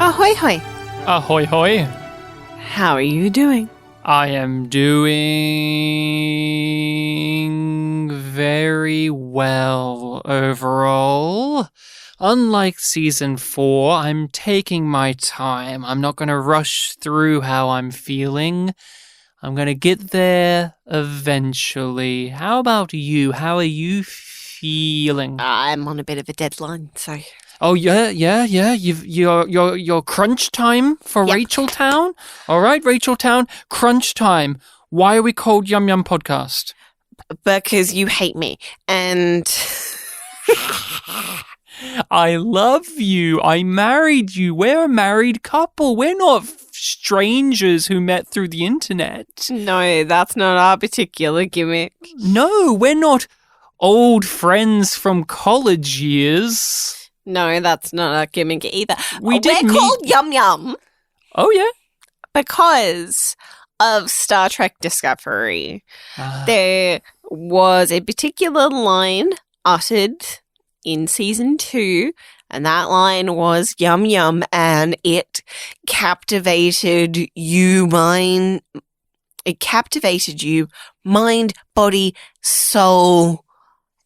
Ahoy hoy. Ahoy hoy. How are you doing? I am doing very well overall. Unlike season 4, I'm taking my time. I'm not going to rush through how I'm feeling. I'm going to get there eventually. How about you? How are you feeling? I'm on a bit of a deadline, so... Oh, yeah. Your crunch time for Yep. Rachel Town? All right, Rachel Town, crunch time. Why are we called YumYumPodcast? Because you hate me, and... I love you. I married you. We're a married couple. We're not strangers who met through the internet. No, that's not our particular gimmick. No, we're not old friends from college years. No, that's not our gimmick either. We're called Yum Yum Oh, yeah? because of Star Trek Discovery. There was a particular line uttered in season 2, and that line was yum yum, and it captivated you, mind, body, soul,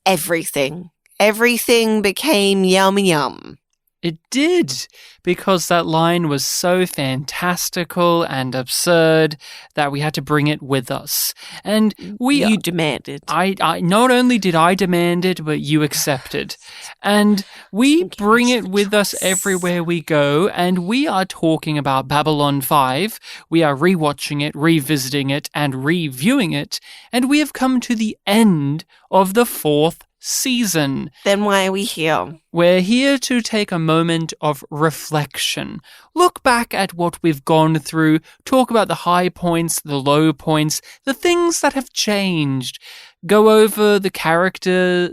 everything. Everything became yum yum. It did, because that line was so fantastical and absurd that we had to bring it with us. And You demanded. I not only did I demand it, but you accepted. And we bring it with us everywhere we go, and we are talking about Babylon 5. We are rewatching it, revisiting it, and reviewing it, and we have come to the end of the 4th season. Then why are we here? We're here to take a moment of reflection. Look back at what we've gone through, talk about the high points, the low points, the things that have changed. Go over the characters,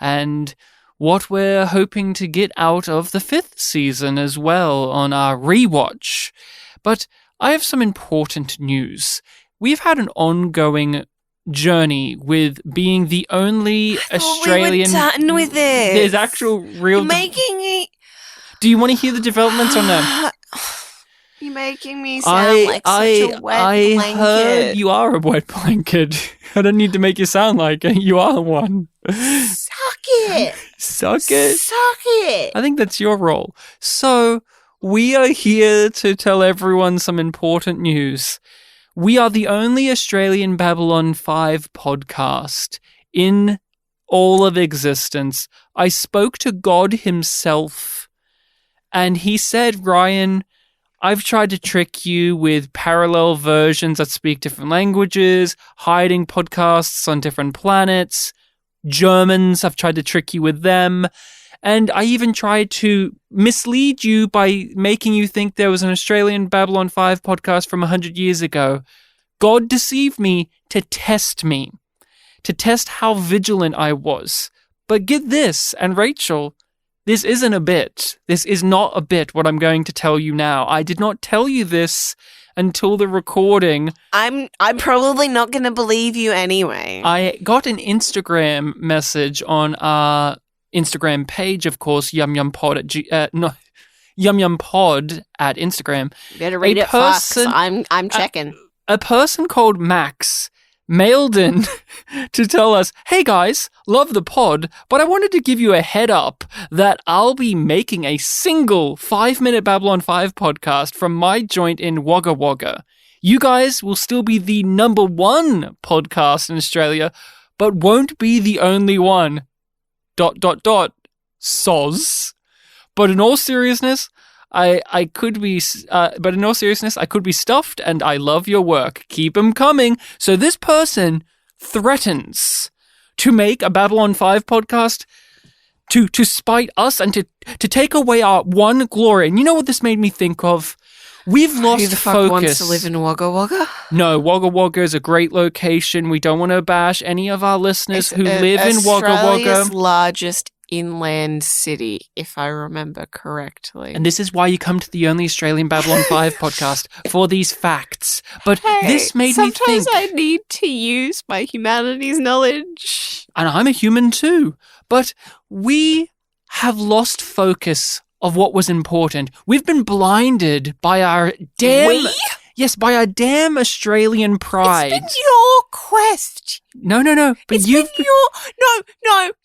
and what we're hoping to get out of the 5th season as well on our rewatch. But I have some important news. We've had an ongoing journey with being the only Australian. We were done with it. There's actual real. You're making me. Do you want to hear the developments or no? You're making me sound like such a wet blanket. Heard you are a wet blanket. I don't need to make you sound like it. You are one. Suck it. Suck it. Suck it. I think that's your role. So we are here to tell everyone some important news. We are the only Australian Babylon 5 podcast in all of existence. I spoke to God himself, and he said, Ryan, I've tried to trick you with parallel versions that speak different languages, hiding podcasts on different planets. Germans, I've tried to trick you with them. And I even tried to mislead you by making you think there was an Australian Babylon 5 podcast from 100 years ago. God deceived me to test how vigilant I was. But get this, and Rachel, this isn't a bit. This is not a bit, what I'm going to tell you now. I did not tell you this until the recording. I'm probably not going to believe you anyway. I got an Instagram message on our Instagram page, of course, YumYumPod YumYumPod at Instagram. You better read it fast. I'm checking. A person called Max mailed in to tell us, hey guys, love the pod, but I wanted to give you a head up that I'll be making a single 5-minute Babylon 5 podcast from my joint in Wagga Wagga. You guys will still be the number 1 podcast in Australia, but won't be the only one. ... Soz. But in all seriousness, I could be stuffed, and I love your work. Keep them coming. So this person threatens to make a Babylon 5 podcast to spite us and to take away our one glory. And you know what this made me think of? We've lost Who the fuck focus. wants to live in Wagga Wagga? No, Wagga Wagga is a great location. We don't want to bash any of our listeners who live in Wagga Wagga. Australia's largest inland city, if I remember correctly. And this is why you come to the only Australian Babylon 5 podcast, for these facts. But this made me think. Sometimes I need to use my humanities knowledge. And I'm a human too. But we have lost focus of what was important. We've been blinded by our damn... Yes, by our damn Australian pride. It's been your quest. No. But It's been your...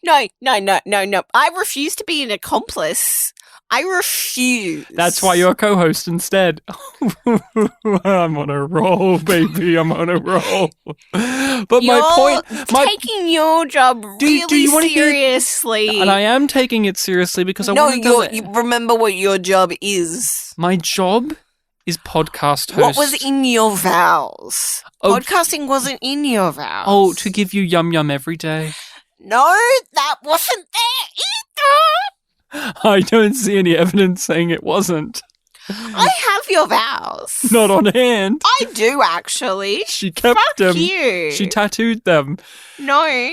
No. I refuse to be an accomplice. I refuse. That's why you're co-host instead. I'm on a roll, baby. I'm on a roll. But You're taking your job really seriously. And I am taking it seriously because I want to you remember what your job is. My job is podcast host. What was in your vows? Podcasting wasn't in your vows. Oh, to give you yum yum every day. No, that wasn't there either. I don't see any evidence saying it wasn't. I have your vows. Not on hand. I do, actually. She kept them. Fuck you. She tattooed them. No.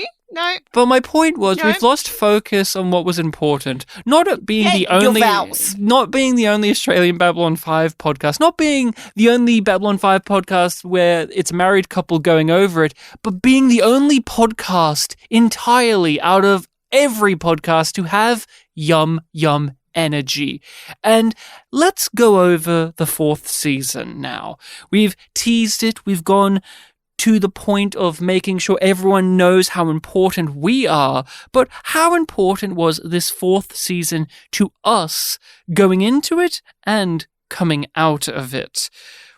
But my point was, we've lost focus on what was important. Not being the only Australian Babylon 5 podcast, not being the only Babylon 5 podcast where it's a married couple going over it, but being the only podcast entirely out of every podcast to have yum yum energy. And let's go over the 4th season now. We've teased it. We've gone to the point of making sure everyone knows how important we are. But how important was this 4th season to us going into it and coming out of it?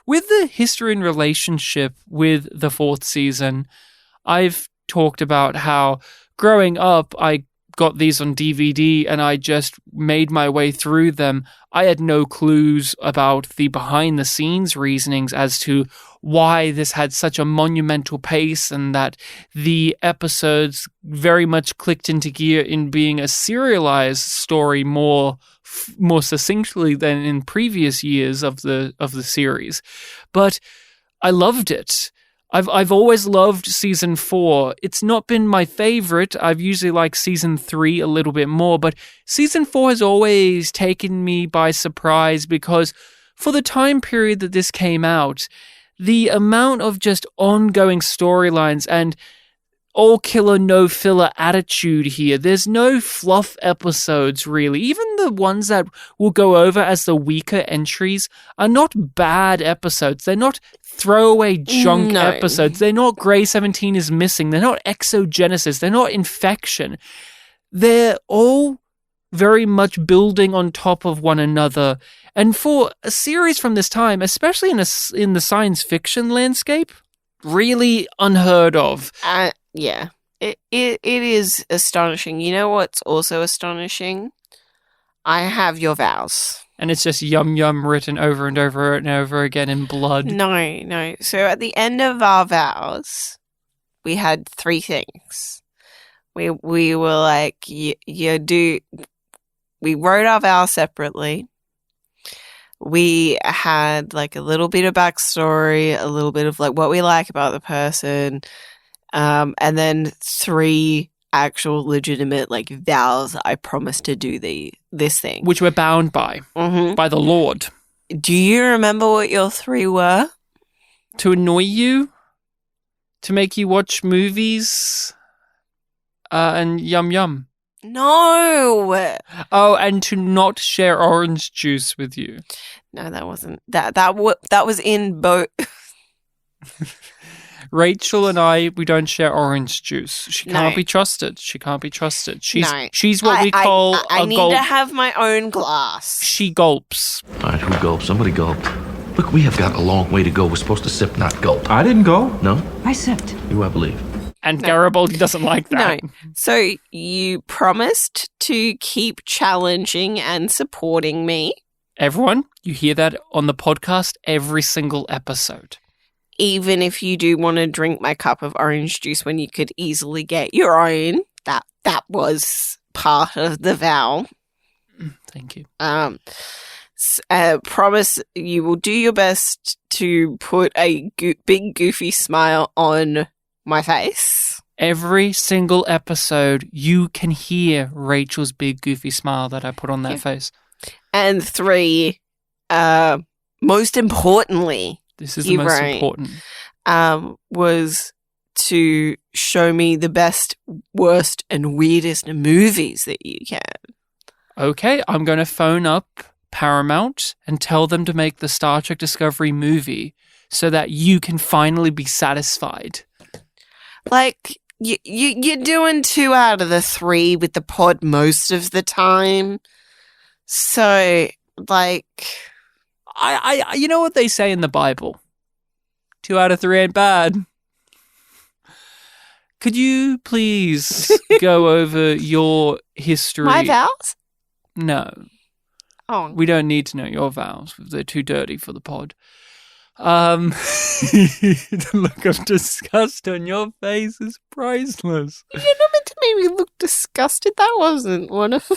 With the history and relationship with the 4th season, I've talked about how growing up, I got these on DVD and I just made my way through them. I had no clues about the behind the scenes reasonings as to why this had such a monumental pace and that the episodes very much clicked into gear in being a serialized story more succinctly than in previous years of the series. But I loved it. I've always loved season 4. It's not been my favorite. I've usually liked season 3 a little bit more, but season 4 has always taken me by surprise because for the time period that this came out, the amount of just ongoing storylines and all killer, no filler attitude here. There's no fluff episodes, really. Even the ones that we'll go over as the weaker entries are not bad episodes. They're not throwaway junk episodes. They're not Grey 17 is missing. They're not Exogenesis. They're not Infection. They're all very much building on top of one another. And for a series from this time, especially in the science fiction landscape, really unheard of. Yeah, it is astonishing. You know what's also astonishing? I have your vows. And it's just yum yum written over and over and over again in blood. No. So at the end of our vows, we had 3 things. We were like, we wrote our vows separately. We had like a little bit of backstory, a little bit of like what we like about the person, and then 3 actual legitimate like vows that I promised to do this thing, which we're bound by the Lord. Do you remember what your 3 were? To annoy you, to make you watch movies, and yum yum. No. Oh, and to not share orange juice with you. No, that wasn't that was in both. Rachel and we don't share orange juice. She can't be trusted. She's what we call I a need gulp. to have my own glass. She gulps. All right, who gulped? Somebody gulped. Look, we have got a long way to go. We're supposed to sip, not gulp. I didn't go. No? I sipped. You, I believe. And Garibaldi doesn't like that. No. So you promised to keep challenging and supporting me. Everyone, you hear that on the podcast every single episode. Even if you do want to drink my cup of orange juice when you could easily get your own, that was part of the vow. Thank you. Promise you will do your best to put a big goofy smile on my face. Every single episode, you can hear Rachel's big goofy smile that I put on that face. And 3, most importantly, this is the most important, was to show me the best, worst, and weirdest movies that you can. Okay, I'm going to phone up Paramount and tell them to make the Star Trek Discovery movie so that you can finally be satisfied. Like, you're doing 2 out of the 3 with the pod most of the time. So, like... I you know what they say in the Bible? 2 out of 3 ain't bad. Could you please go over your history? My vows? No. Oh. We don't need to know your vows. They're too dirty for the pod. The look of disgust on your face is priceless. You're not meant to make me look disgusted. That wasn't one of...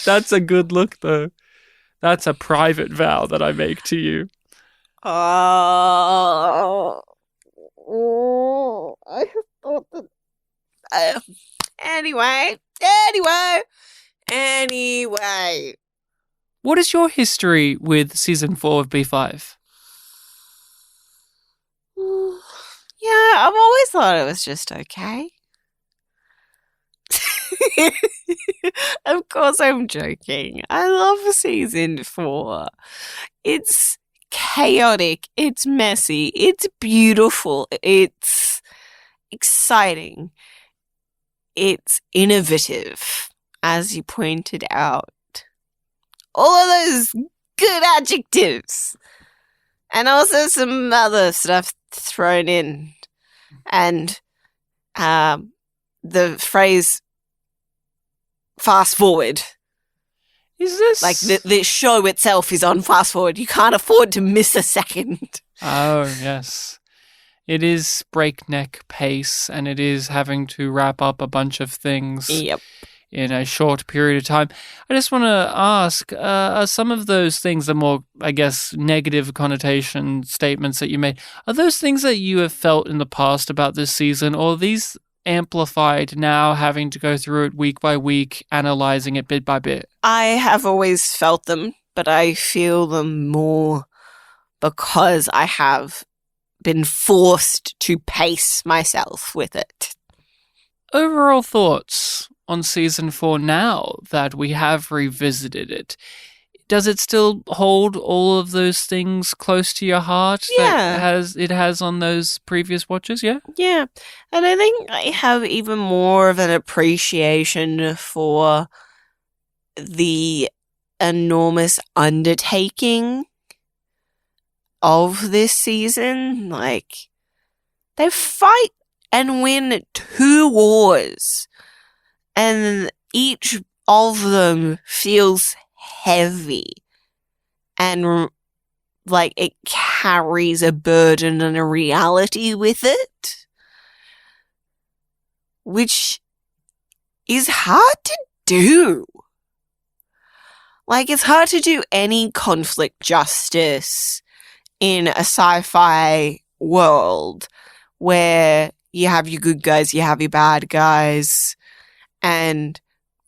That's a good look, though. That's a private vow that I make to you. Oh, I thought that... Anyway. What is your history with season 4 of B5? Yeah, I've always thought it was just okay. Of course I'm joking. I love season 4. It's chaotic. It's messy. It's beautiful. It's exciting. It's innovative, as you pointed out. All of those good adjectives. And also some other stuff thrown in. And the phrase fast forward. Is this... Like, the show itself is on fast forward. You can't afford to miss a second. Oh, yes. It is breakneck pace, and it is having to wrap up a bunch of things in a short period of time. I just want to ask, are some of those things, the more, I guess, negative connotation statements that you made, are those things that you have felt in the past about this season, or are these amplified now, having to go through it week by week, analysing it bit by bit? I have always felt them, but I feel them more because I have been forced to pace myself with it. Overall thoughts on season 4 now that we have revisited it. Does it still hold all of those things close to your heart that it has on those previous watches? Yeah? Yeah. And I think I have even more of an appreciation for the enormous undertaking of this season. Like, they fight and win 2 wars, and each of them feels heavy and like it carries a burden and a reality with it, which is hard to do. Like, it's hard to do any conflict justice in a sci-fi world where you have your good guys, you have your bad guys, and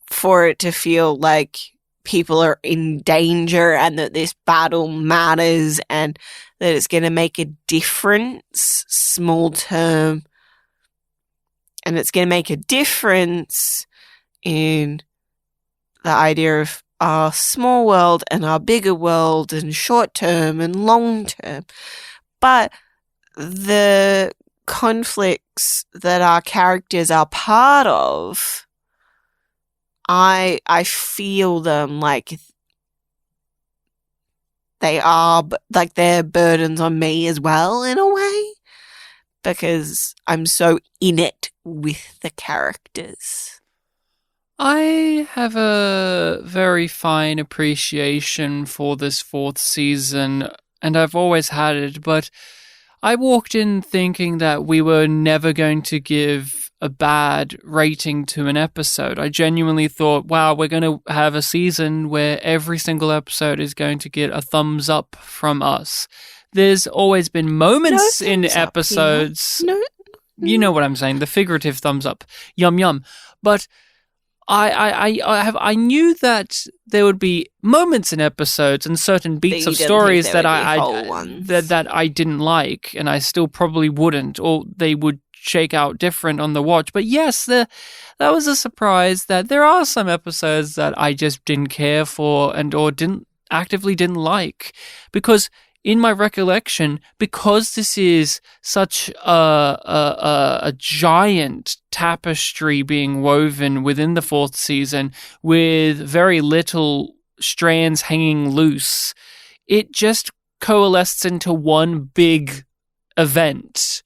for it to feel like people are in danger and that this battle matters and that it's going to make a difference, small term, and it's going to make a difference in the idea of our small world and our bigger world and short term and long term. But the conflicts that our characters are part of, I feel them like they are, like they're burdens on me as well in a way, because I'm so in it with the characters. I have a very fine appreciation for this 4th season, and I've always had it, but I walked in thinking that we were never going to give a bad rating to an episode. I genuinely thought, wow, we're going to have a season where every single episode is going to get a thumbs up from us. There's always been moments in episodes. You know what I'm saying, the figurative thumbs up. Yum yum. But I knew that there would be moments in episodes and certain beats of stories that I didn't like, and I still probably wouldn't, or they would shake out different on the watch. But yes, that was a surprise that there are some episodes that I just didn't care for or didn't like, because in my recollection, because this is such a giant tapestry being woven within the fourth season with very little strands hanging loose, it just coalesced into one big event.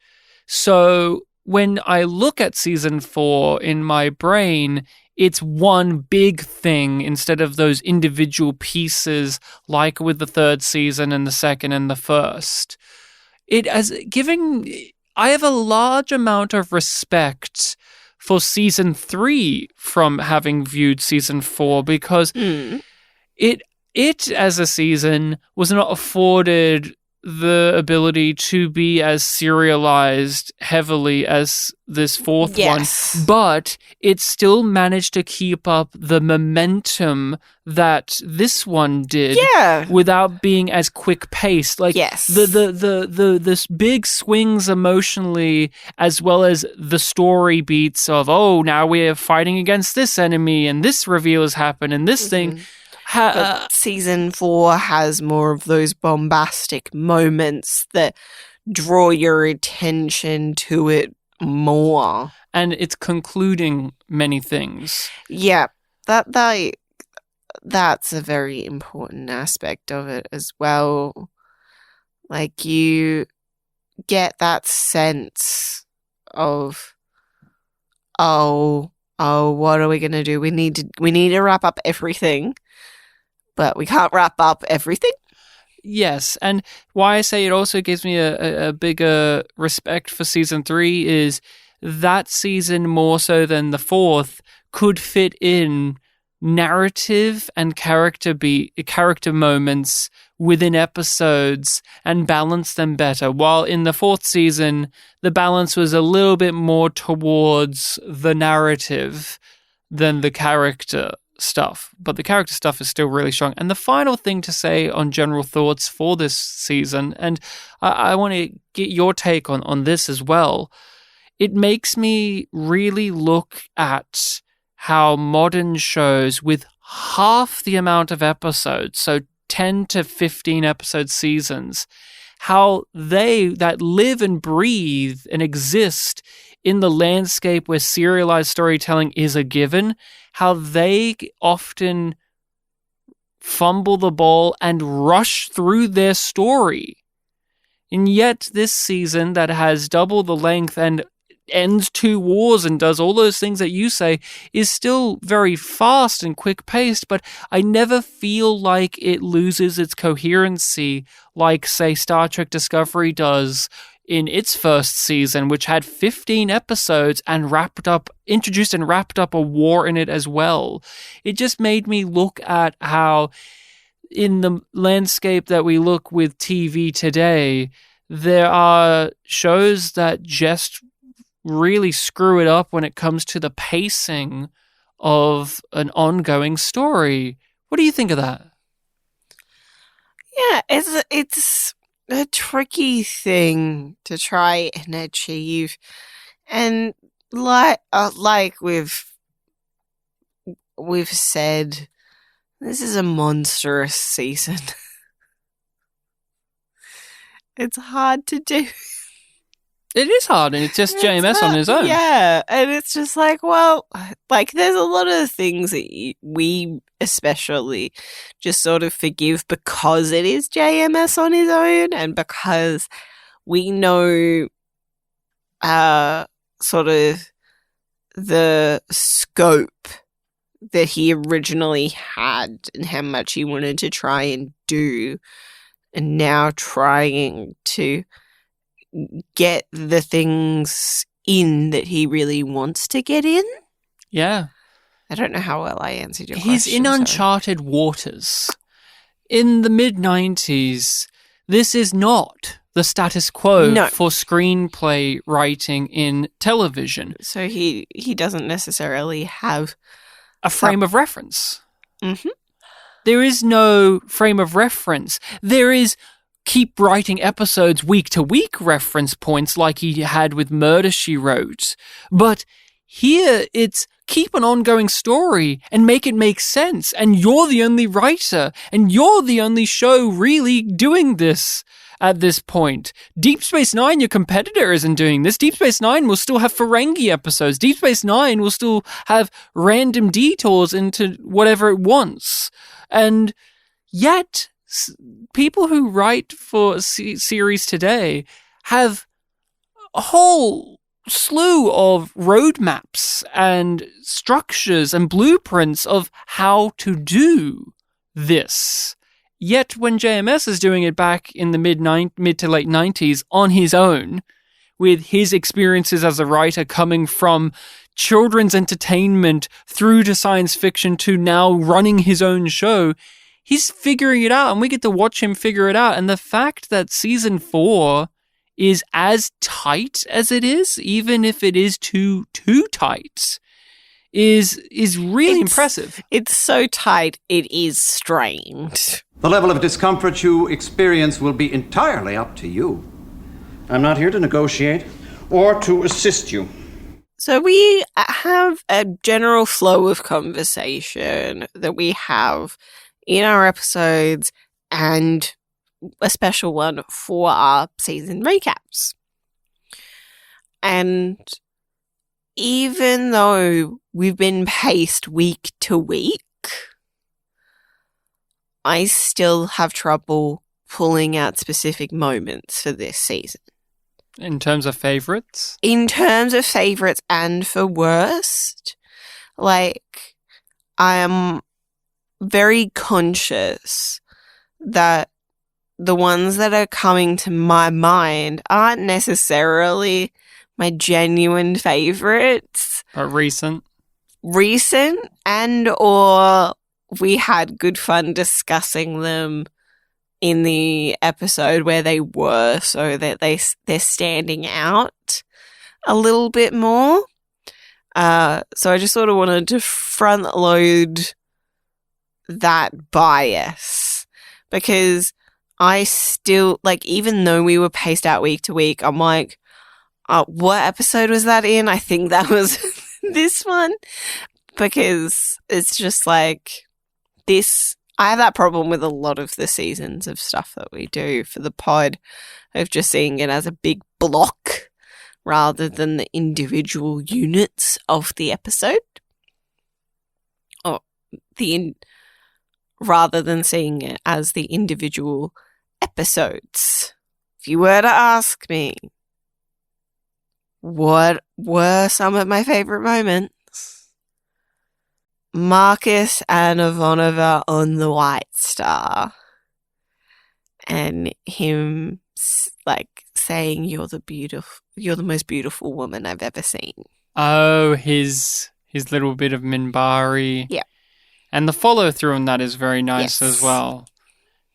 So when I look at season 4 in my brain, it's one big thing instead of those individual pieces like with the third season and the second and the first. I have a large amount of respect for season 3 from having viewed season 4, because it as a season was not afforded the ability to be as serialized heavily as this fourth one, but it still managed to keep up the momentum that this one did without being as quick paced. Like this big swings emotionally, as well as the story beats of, oh, now we're fighting against this enemy and this reveal has happened and this thing. But season 4 has more of those bombastic moments that draw your attention to it more. And it's concluding many things. Yeah, that's a very important aspect of it as well. Like, you get that sense of, oh, what are we going to do? We need to wrap up everything. But we can't wrap up everything. Yes, and why I say it also gives me a bigger respect for season 3 is that season, more so than the fourth, could fit in narrative and character moments within episodes and balance them better. While in the fourth season, the balance was a little bit more towards the narrative than the character stuff, but the character stuff is still really strong. And the final thing to say on general thoughts for this season, and I want to get your take on this as well, it makes me really look at how modern shows with half the amount of episodes, so 10 to 15 episode seasons, how they that live and breathe and exist in the landscape where serialized storytelling is a given, how they often fumble the ball and rush through their story. And yet this season that has double the length and ends 2 wars and does all those things that you say is still very fast and quick-paced, but I never feel like it loses its coherency like, say, Star Trek Discovery does in its first season, which had 15 episodes and introduced and wrapped up a war in it as well. It just made me look at how in the landscape that we look with TV today, there are shows that just really screw it up when it comes to the pacing of an ongoing story. What do you think of that? Yeah, it's a tricky thing to try and achieve, and like we've said, this is a monstrous season. It's hard to do. It is hard, and it's just JMS on his own. Yeah, and it's just like, well, like, there's a lot of things that we especially just sort of forgive because it is JMS on his own, and because we know sort of the scope that he originally had and how much he wanted to try and do, and now trying to get the things in that he really wants to get in. Yeah. I don't know how well I answered your question. He's in uncharted waters. In the mid-90s, this is not the status quo for screenplay writing in television. So he doesn't necessarily have a frame of reference. Mm-hmm. There is no frame of reference. There is keep writing episodes week to week reference points like he had with Murder, She Wrote. But here it's keep an ongoing story and make it make sense. And you're the only writer, and you're the only show really doing this at this point. Deep Space Nine, your competitor, isn't doing this. Deep Space Nine will still have Ferengi episodes. Deep Space Nine will still have random detours into whatever it wants. And yet, people who write for series today have a whole slew of roadmaps and structures and blueprints of how to do this. Yet when JMS is doing it back in the mid to late 90s on his own, with his experiences as a writer coming from children's entertainment through to science fiction to now running his own show, he's figuring it out, and we get to watch him figure it out. And the fact that season 4 is as tight as it is, even if it is too tight, is really impressive. It's so tight, it is strained. The level of discomfort you experience will be entirely up to you. I'm not here to negotiate or to assist you. So we have a general flow of conversation that we have in our episodes and a special one for our season recaps. And even though we've been paced week to week, I still have trouble pulling out specific moments for this season. In terms of favorites? In terms of favorites and for worst, like, I am very conscious that the ones that are coming to my mind aren't necessarily my genuine favorites. But recent and or we had good fun discussing them in the episode where they were, so that they're standing out a little bit more. So I just sort of wanted to front load that bias, because I still, like, even though we were paced out week to week, I'm like, what episode was that in? I think that was this one, because it's just like this. I have that problem with a lot of the seasons of stuff that we do for the pod, of just seeing it as a big block rather than the individual units of the episode. Or rather than seeing it as the individual episodes. If you were to ask me, what were some of my favorite moments? Marcus and Ivanova on the White Star, and him like saying, "You're the most beautiful woman I've ever seen." Oh, his little bit of Minbari. Yeah. And the follow through on that is very nice as well.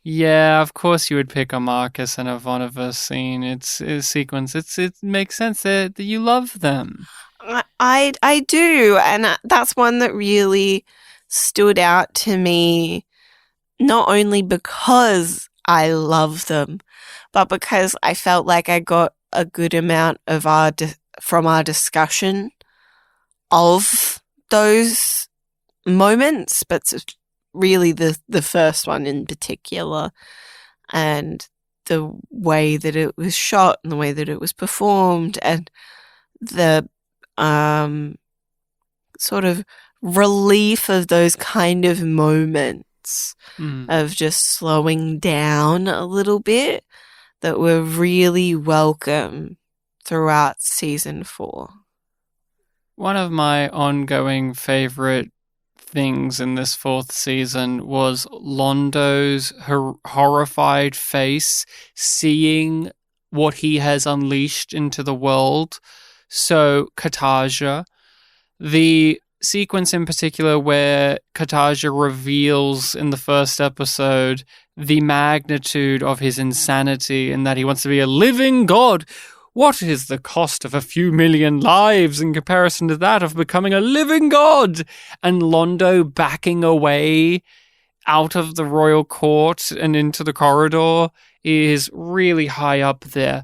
Yeah, of course you would pick a Marcus and Ivanova scene. It's a sequence. It makes sense that you love them. I do, and that's one that really stood out to me, not only because I love them, but because I felt like I got a good amount of from our discussion of those moments, but really the first one in particular, and the way that it was shot and the way that it was performed, and the sort of relief of those kind of moments of just slowing down a little bit that were really welcome throughout season 4. One of my ongoing favorite things in this 4th season was Londo's horrified face seeing what he has unleashed into the world. So, Kataja, the sequence in particular where Kataja reveals in the first episode the magnitude of his insanity and that he wants to be a living god. What is the cost of a few million lives in comparison to that of becoming a living god? And Londo backing away out of the royal court and into the corridor is really high up there.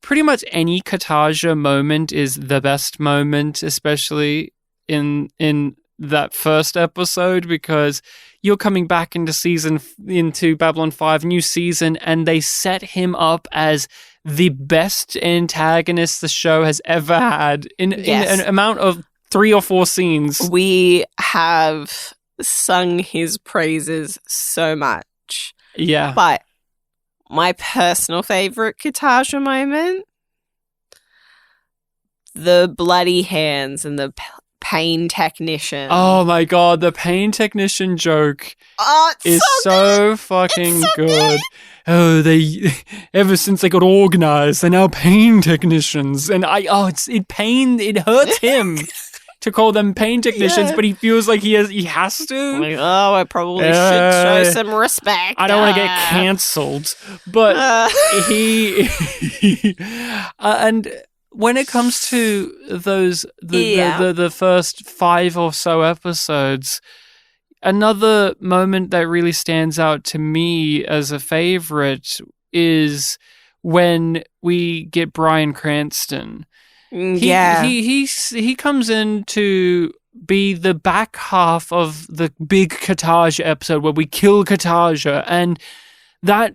Pretty much any Katarja moment is the best moment, especially in that first episode, because you're coming back into Babylon 5 new season, and they set him up as the best antagonist the show has ever had in an amount of 3 or 4 scenes. We have sung his praises so much. Yeah. But my personal favorite Katarja moment, the bloody hands and the pain technician. Oh my god, the pain technician joke is so fucking good. Oh, ever since they got organized, they're now pain technicians. And it hurts him to call them pain technicians, but he feels like he has to. Like, I probably should show some respect. I don't want to get cancelled. But he and when it comes to the first 5 or so episodes, another moment that really stands out to me as a favorite is when we get Bryan Cranston. He comes in to be the back half of the big Katarja episode where we kill Katarja, and that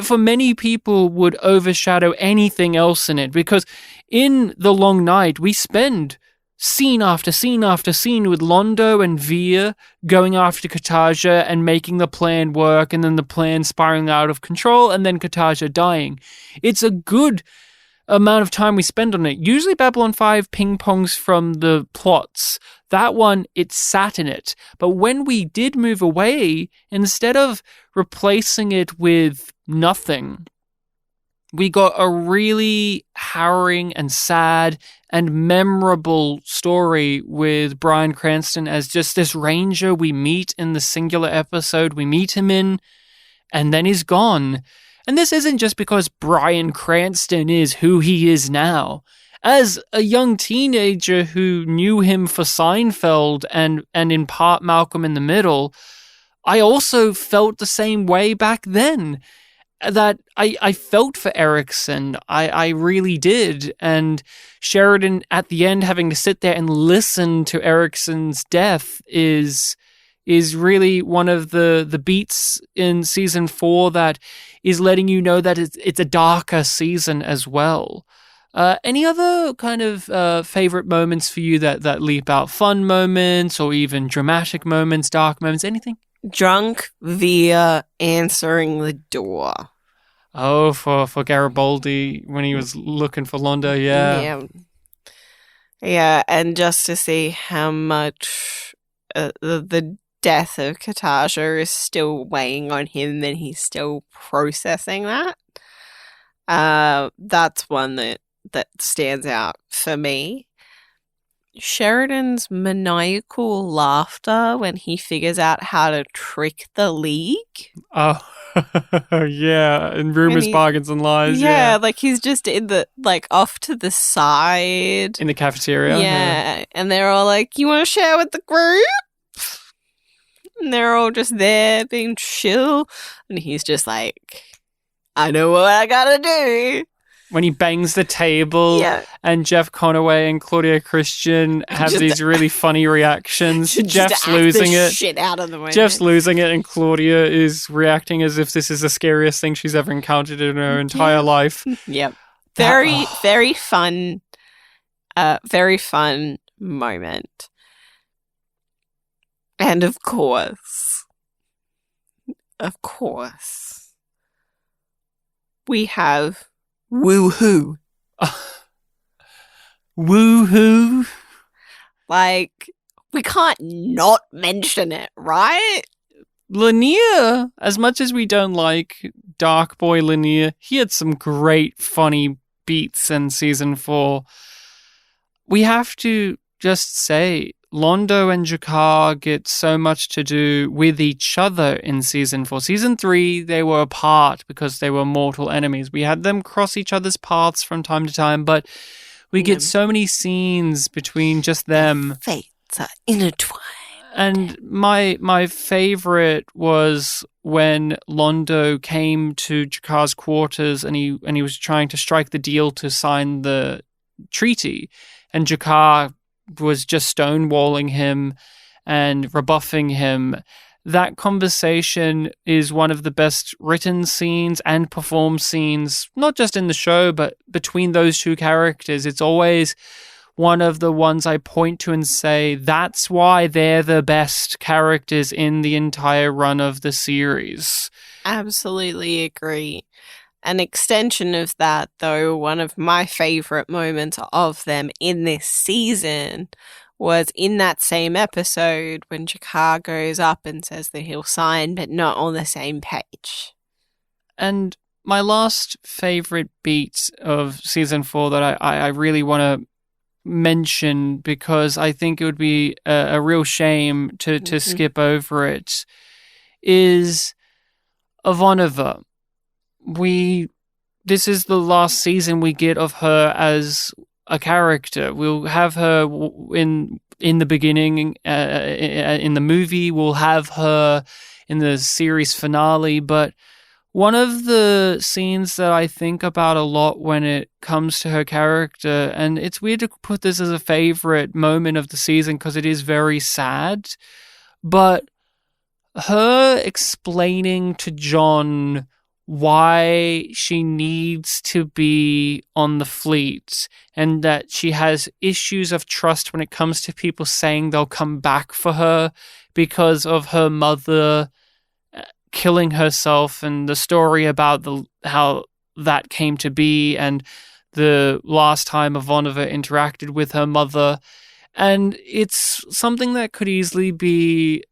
for many people would overshadow anything else in it, because in The Long Night we spend scene after scene after scene with Londo and Veer going after Katarja and making the plan work, and then the plan spiraling out of control, and then Katarja dying. It's a good amount of time we spend on it. Usually Babylon 5 ping-pongs from the plots. That one, it sat in it. But when we did move away, instead of replacing it with nothing, we got a really harrowing and sad and memorable story with Bryan Cranston as just this ranger we meet in the singular episode we meet him in, and then he's gone. And this isn't just because Bryan Cranston is who he is now. As a young teenager who knew him for Seinfeld and in part Malcolm in the Middle, I also felt the same way back then. That I felt for Erickson. I really did. And Sheridan at the end having to sit there and listen to Erickson's death is really one of the beats in season 4 that is letting you know that it's a darker season as well. Any other kind of favorite moments for you that leap out? Fun moments or even dramatic moments, dark moments, anything? Drunk Veer answering the door. Oh, for Garibaldi when he was looking for Londo, yeah. Yeah, and just to see how much the death of Katarja is still weighing on him and he's still processing that. That's one that stands out for me. Sheridan's maniacal laughter when he figures out how to trick the League. Oh, yeah, and rumors, bargains, and lies. Yeah, like he's just off to the side. In the cafeteria. Yeah, and they're all like, you want to share with the group? And they're all just there being chill. And he's just like, I know what I gotta do. When he bangs the table and Jeff Conaway and Claudia Christian have these really funny reactions. Jeff's losing it. Shit out of the way. Jeff's losing it, and Claudia is reacting as if this is the scariest thing she's ever encountered in her entire life. Yep. Very fun moment. And of course, we have Woohoo. Woohoo. Like, we can't not mention it, right? Lanier, as much as we don't like Dark Boy Lanier, he had some great funny beats in season 4. We have to just say, Londo and Jakar get so much to do with each other in season 4. Season 3, they were apart because they were mortal enemies. We had them cross each other's paths from time to time, but we get so many scenes between just them. Fates are intertwined. And my favorite was when Londo came to Jakar's quarters and he was trying to strike the deal to sign the treaty, and Jakar was just stonewalling him and rebuffing him. That conversation is one of the best written scenes and performed scenes, not just in the show, but between those two characters. It's always one of the ones I point to and say, that's why they're the best characters in the entire run of the series. Absolutely agree. An extension of that, though, one of my favorite moments of them in this season was in that same episode when Jakar goes up and says that he'll sign, but not on the same page. And my last favorite beat of season 4 that I really want to mention, because I think it would be a real shame to skip over it, is Ivanova. This is the last season we get of her as a character. We'll have her in the beginning, in the movie. We'll have her in the series finale. But one of the scenes that I think about a lot when it comes to her character, and it's weird to put this as a favorite moment of the season because it is very sad, but her explaining to John why she needs to be on the fleet and that she has issues of trust when it comes to people saying they'll come back for her because of her mother killing herself, and the story about how that came to be and the last time Ivanova interacted with her mother. And it's something that could easily be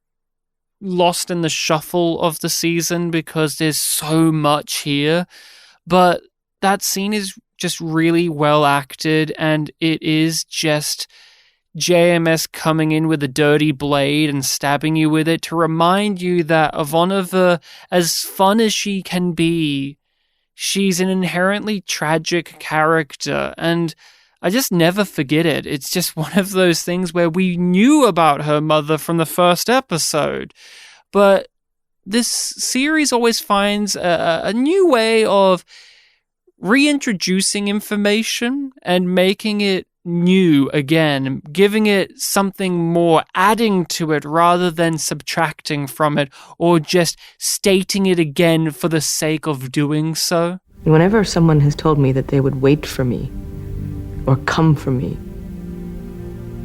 lost in the shuffle of the season because there's so much here, but that scene is just really well acted, and it is just JMS coming in with a dirty blade and stabbing you with it to remind you that Ivanova, as fun as she can be, she's an inherently tragic character, and I just never forget it. It's just one of those things where we knew about her mother from the first episode, but this series always finds a new way of reintroducing information and making it new again, giving it something more, adding to it rather than subtracting from it or just stating it again for the sake of doing so. Whenever someone has told me that they would wait for me or come for me,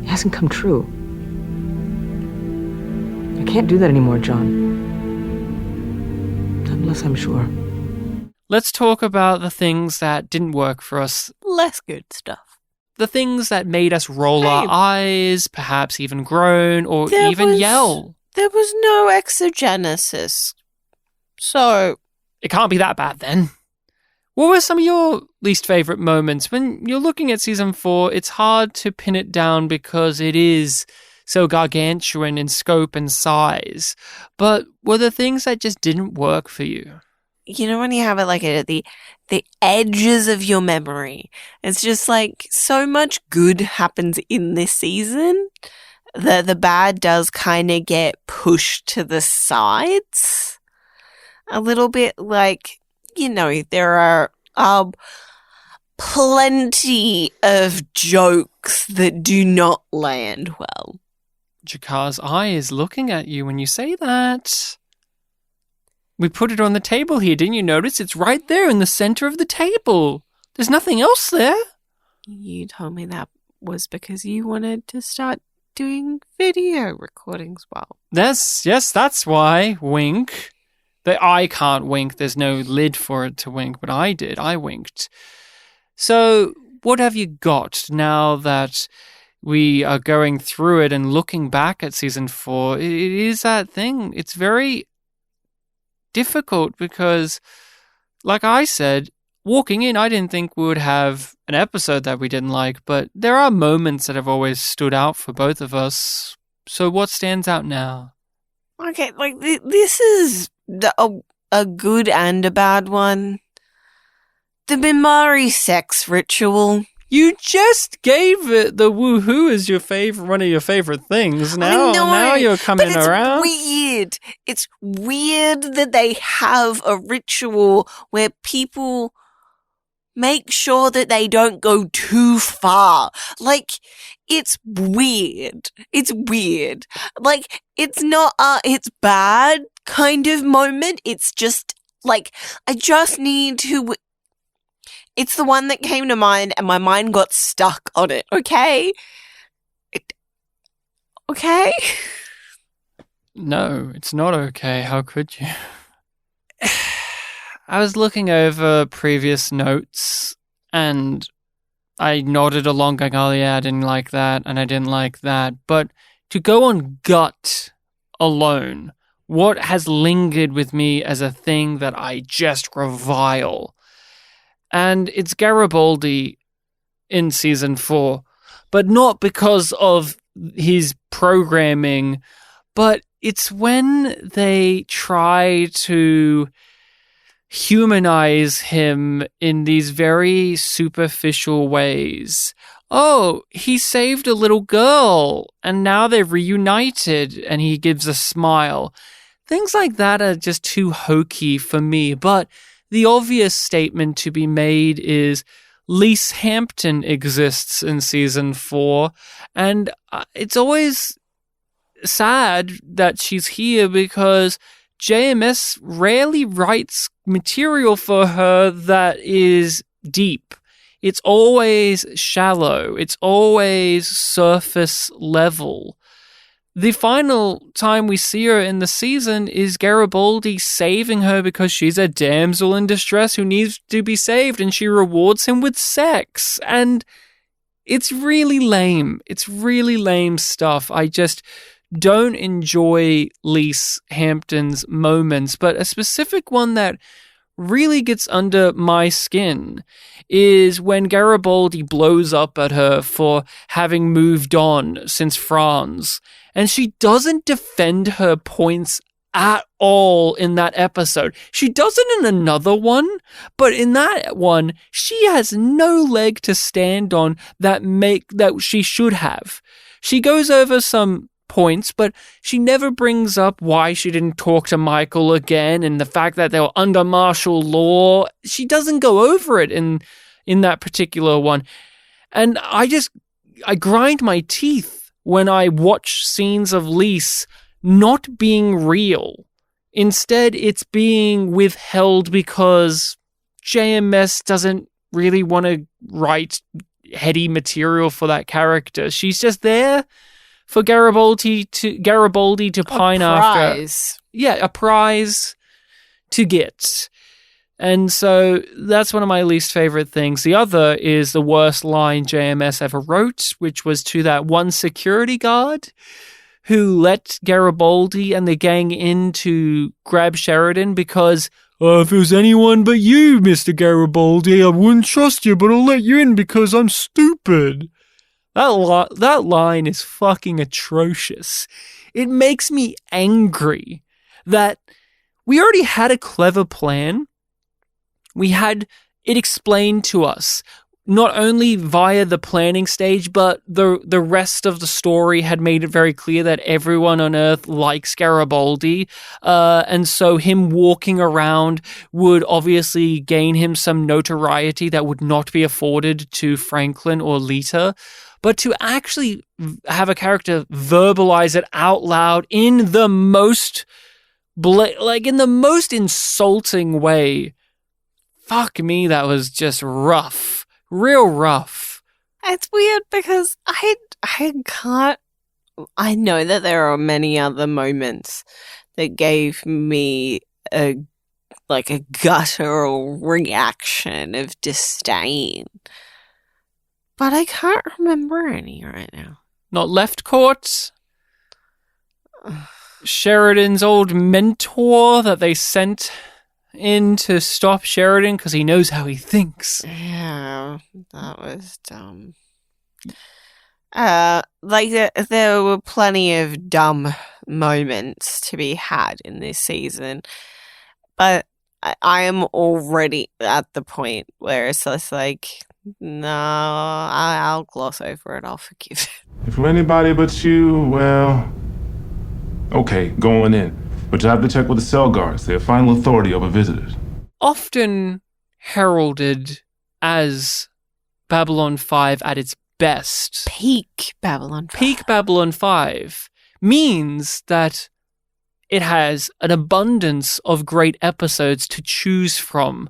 it hasn't come true. I can't do that anymore, John. Not unless I'm sure. Let's talk about the things that didn't work for us. Less good stuff. The things that made us roll our eyes, perhaps even groan, or even yell. There was no exogenesis. So it can't be that bad then. What were some of your least favorite moments? When you're looking at season 4, it's hard to pin it down because it is so gargantuan in scope and size. But were there things that just didn't work for you? You know when you have it like at the edges of your memory, it's just like so much good happens in this season. The bad does kind of get pushed to the sides a little bit. Like, you know, there are plenty of jokes that do not land well. Jakar's eye is looking at you when you say that. We put it on the table here. Didn't you notice? It's right there in the center of the table. There's nothing else there. You told me that was because you wanted to start doing video recordings well. Yes, that's why. Wink. The eye can't wink. There's no lid for it to wink, but I did. I winked. So what have you got now that we are going through it and looking back at season 4? It is that thing. It's very difficult because, like I said, walking in, I didn't think we would have an episode that we didn't like, but there are moments that have always stood out for both of us. So what stands out now? Okay, like this is a good and a bad one. The Mimari sex ritual. You just gave it the woohoo as one of your favorite things. Now you're coming but it's around. Weird. It's weird that they have a ritual where people make sure that they don't go too far. Like, it's weird. It's weird. Like, it's not it's bad kind of moment. It's just, like, I just need to... It's the one that came to mind and my mind got stuck on it, okay? Okay? No, it's not okay. How could you? I was looking over previous notes and I nodded along going, oh yeah, I didn't like that and I didn't like that. But to go on gut alone, what has lingered with me as a thing that I just revile? And it's Garibaldi in season 4, but not because of his programming, but it's when they try to humanize him in these very superficial ways. Oh, he saved a little girl and now they're reunited and he gives a smile. Things like that are just too hokey for me, but the obvious statement to be made is Lise Hampton exists in season 4, and it's always sad that she's here because JMS rarely writes material for her that is deep. It's always shallow. It's always surface level. The final time we see her in the season is Garibaldi saving her because she's a damsel in distress who needs to be saved, and she rewards him with sex. And it's really lame. It's really lame stuff. I just don't enjoy Lise Hampton's moments, but a specific one that really gets under my skin is when Garibaldi blows up at her for having moved on since France. And she doesn't defend her points at all in that episode. She does it in another one, but in that one, she has no leg to stand on that she should have. She goes over some points, but she never brings up why she didn't talk to Michael again and the fact that they were under martial law. She doesn't go over it in that particular one. And I grind my teeth when I watch scenes of Lise not being real. Instead, it's being withheld because JMS doesn't really want to write heady material for that character. She's just there for Garibaldi to pine after. Yeah, a prize to get. And so that's one of my least favorite things. The other is the worst line JMS ever wrote, which was to that one security guard who let Garibaldi and the gang in to grab Sheridan because, if it was anyone but you, Mr. Garibaldi, I wouldn't trust you, but I'll let you in because I'm stupid. That line is fucking atrocious. It makes me angry that we already had a clever plan. We had it explained to us, not only via the planning stage, but the rest of the story had made it very clear that everyone on Earth likes Garibaldi. And so him walking around would obviously gain him some notoriety that would not be afforded to Franklin or Lita. But to actually have a character verbalize it out loud in the most, in the most insulting way, fuck me, that was just rough. Real rough. It's weird because I can't... I know that there are many other moments that gave me a guttural reaction of disdain. But I can't remember any right now. Not Left Court? Sheridan's old mentor that they sent in to stop Sheridan because he knows how he thinks. Yeah, that was dumb. There were plenty of dumb moments to be had in this season, but I am already at the point where it's just like, No, I'll gloss over it. I'll forgive it. For anybody but you, well, okay, going in. But you have to check with the cell guards. They're final authority over visitors. Often heralded as Babylon 5 at its best. Peak Babylon 5. Peak Babylon 5 means that it has an abundance of great episodes to choose from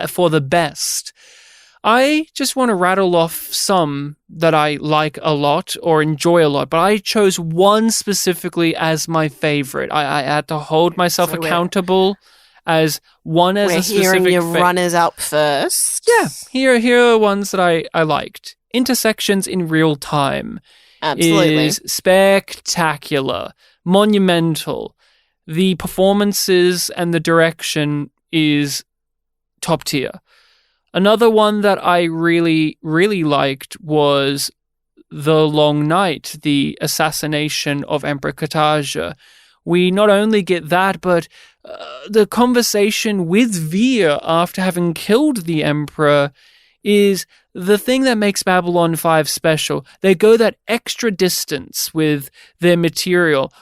for the best. I just want to rattle off some that I like a lot or enjoy a lot, but I chose one specifically as my favorite. I had to hold myself accountable as one as a specific. We're hearing your runners up first. Yeah, here are ones that I liked. Intersections in Real Time. Absolutely. Is spectacular, monumental. The performances and the direction is top tier. Another one that I really, really liked was The Long Night, the assassination of Emperor Kartaja. We not only get that, but the conversation with Vir after having killed the Emperor is the thing that makes Babylon 5 special. They go that extra distance with their material.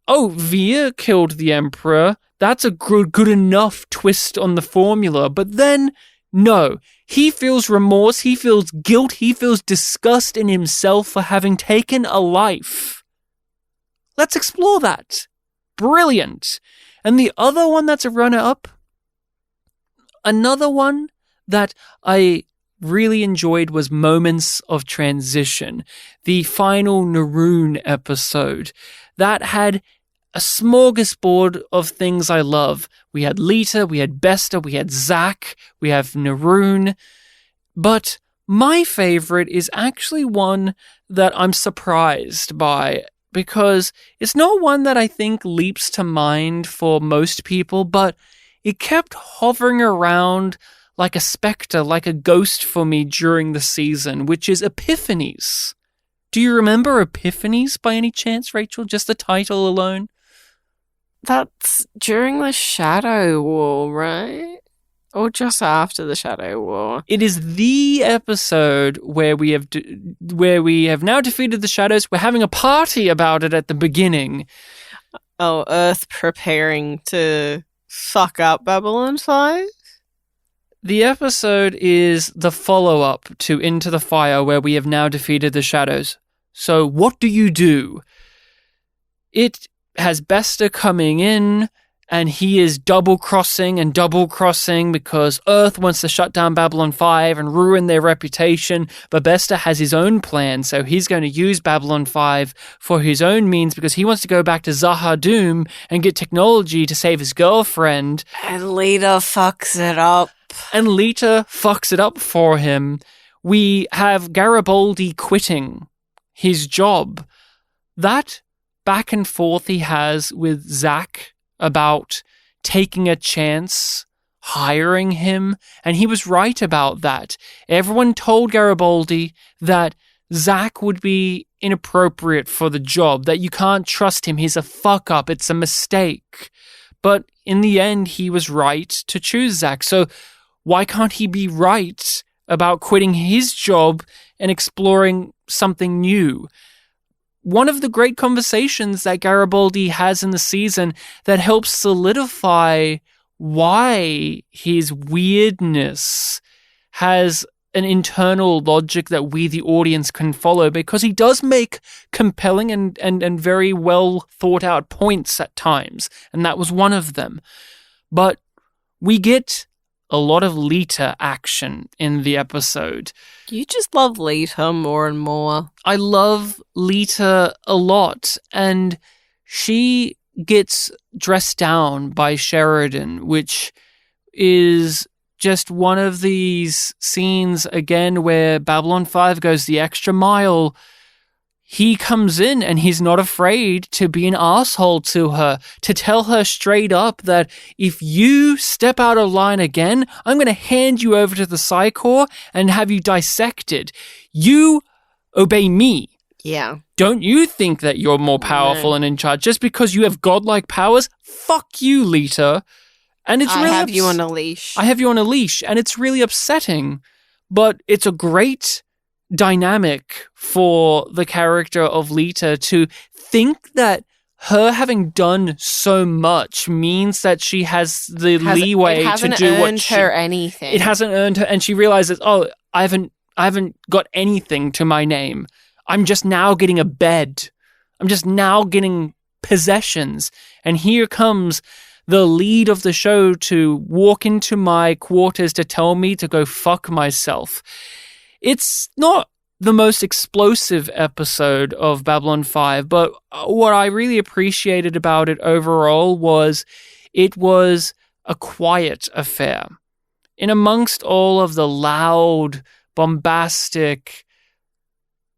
Oh, Vir killed the Emperor. That's a good enough twist on the formula. But then, no. He feels remorse, he feels guilt, he feels disgust in himself for having taken a life. Let's explore that. Brilliant. And the other one that's a runner-up, another one that I really enjoyed was Moments of Transition, the final Naroon episode. That had a smorgasbord of things I love. We had Lita, we had Besta, we had Zack, we have Naroon. But my favorite is actually one that I'm surprised by, because it's not one that I think leaps to mind for most people, but it kept hovering around like a specter, like a ghost for me during the season, which is Epiphanies. Do you remember Epiphanies by any chance, Rachel? Just the title alone? That's during the Shadow War, right? Or just after the Shadow War? It is the episode where we have now defeated the Shadows. We're having a party about it at the beginning. Oh, Earth preparing to fuck up Babylon 5? The episode is the follow-up to Into the Fire, where we have now defeated the Shadows. So what do? It has Besta coming in, and he is double-crossing because Earth wants to shut down Babylon 5 and ruin their reputation, but Besta has his own plan, so he's going to use Babylon 5 for his own means because he wants to go back to Zahar-Doom and get technology to save his girlfriend. And Lita fucks it up. And Lita fucks it up for him. We have Garibaldi quitting his job. That back and forth he has with Zack about taking a chance, hiring him, and he was right about that. Everyone told Garibaldi that Zack would be inappropriate for the job, that you can't trust him, he's a fuck-up, it's a mistake. But in the end, he was right to choose Zack, so why can't he be right about quitting his job and exploring something new? One of the great conversations that Garibaldi has in the season that helps solidify why his weirdness has an internal logic that we, the audience, can follow, because he does make compelling and very well thought out points at times, and that was one of them. But we get a lot of Lita action in the episode. You just love Lita more and more. I love Lita a lot, and she gets dressed down by Sheridan, which is just one of these scenes, again, where Babylon 5 goes the extra mile. He comes in and he's not afraid to be an asshole to her, to tell her straight up that if you step out of line again, I'm going to hand you over to the Psi Corps and have you dissected. You obey me. Yeah. Don't you think that you're more powerful and in charge just because you have godlike powers? Fuck you, Lita. And it's I really have you on a leash. I have you on a leash, and it's really upsetting. but it's a great dynamic for the character of Lita to think that her having done so much means that she has the leeway to do what she... her anything. It hasn't earned her, and she realizes, oh, I haven't got anything to my name. I'm just now getting a bed. I'm just now getting possessions. And here comes the lead of the show to walk into my quarters to tell me to go fuck myself. It's not the most explosive episode of Babylon 5, but what I really appreciated about it overall was it was a quiet affair. In amongst all of the loud, bombastic,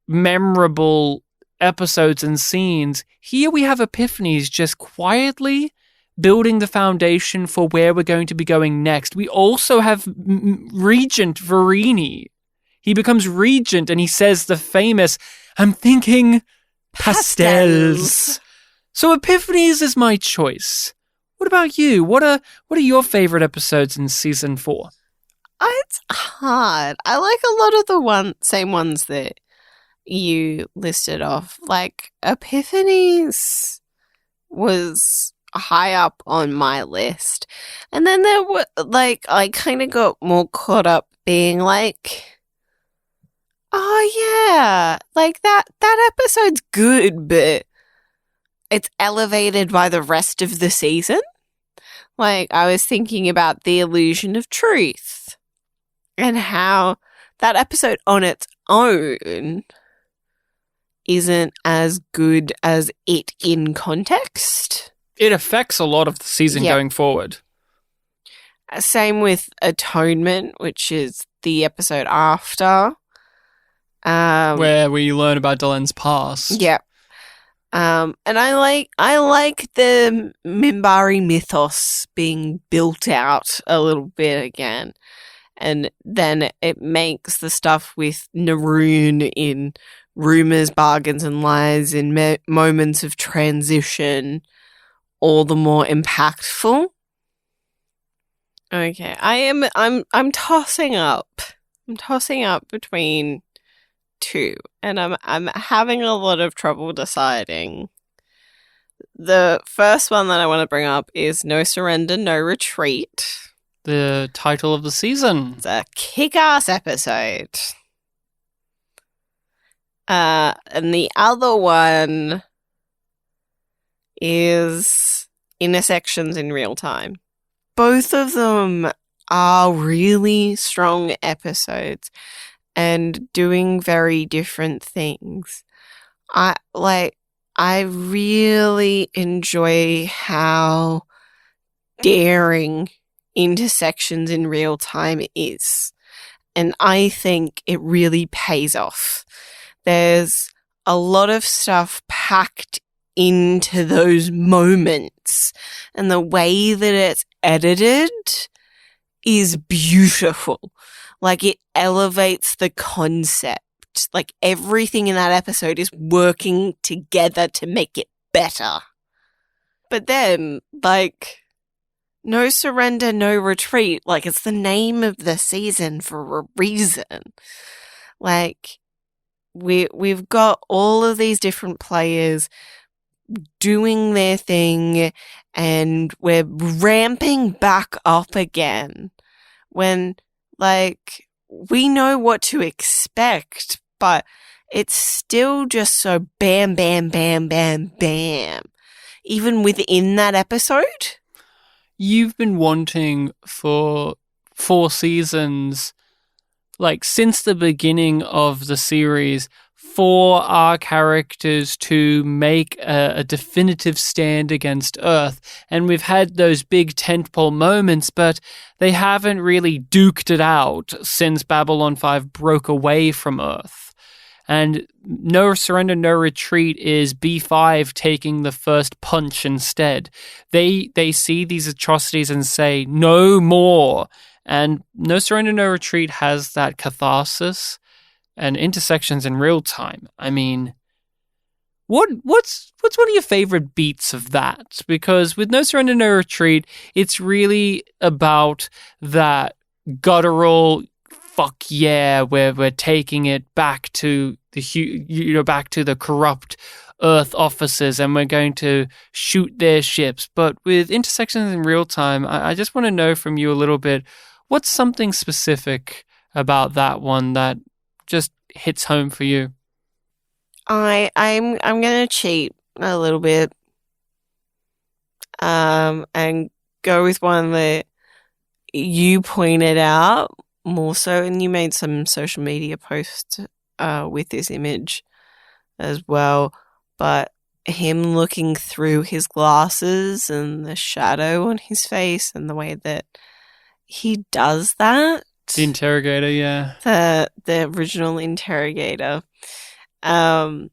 memorable episodes and scenes, here we have epiphanies just quietly building the foundation for where we're going to be going next. We also have Regent Verini. He becomes regent and he says the famous, I'm thinking pastels. So Epiphanies is my choice. What about you? What are your favorite episodes in season 4? It's hard. I like a lot of the same ones that you listed off. Like Epiphanies was high up on my list. And then there were I kind of got more caught up being like, oh yeah, that episode's good, but it's elevated by the rest of the season. Like, I was thinking about The Illusion of Truth and how that episode on its own isn't as good as it in context. It affects a lot of the season going forward. Same with Atonement, which is the episode after. Where we learn about Delen's past. Yeah. And I like the Mbryo mythos being built out a little bit again. And then it makes the stuff with Naroon in Rumors, Bargains and Lies in moments of transition all the more impactful. Okay, I'm tossing up. I'm tossing up between two, and I'm having a lot of trouble deciding. The first one that I want to bring up is No Surrender, No Retreat. The title of the season. It's a kick-ass episode. And the other one is Intersections in Real Time. Both of them are really strong episodes and doing very different things. I really enjoy how daring Intersections in Real Time is. And I think it really pays off. There's a lot of stuff packed into those moments, and the way that it's edited is beautiful. Like, it elevates the concept. Like, everything in that episode is working together to make it better. But then, No Surrender, No Retreat, it's the name of the season for a reason. We've got all of these different players doing their thing, and we're ramping back up again when, we know what to expect, but it's still just so bam, bam, bam, bam, bam. Even within that episode. You've been wanting for 4 seasons, since the beginning of the series, for our characters to make a definitive stand against Earth. And we've had those big tentpole moments, but they haven't really duked it out since Babylon 5 broke away from Earth. And No Surrender, No Retreat is B5 taking the first punch instead. They see these atrocities and say, no more. And No Surrender, No Retreat has that catharsis and Intersections in Real Time. I mean, what's one of your favorite beats of that? Because with No Surrender, No Retreat, it's really about that guttural fuck yeah, we're taking it back to back to the corrupt Earth officers, and we're going to shoot their ships. But with intersections in real time, I just want to know from you a little bit, what's something specific about that one that just hits home for you? I'm gonna cheat a little bit, and go with one that you pointed out more so, and you made some social media posts with this image as well. But him looking through his glasses and the shadow on his face and the way that he does that. The interrogator, yeah. The original interrogator. And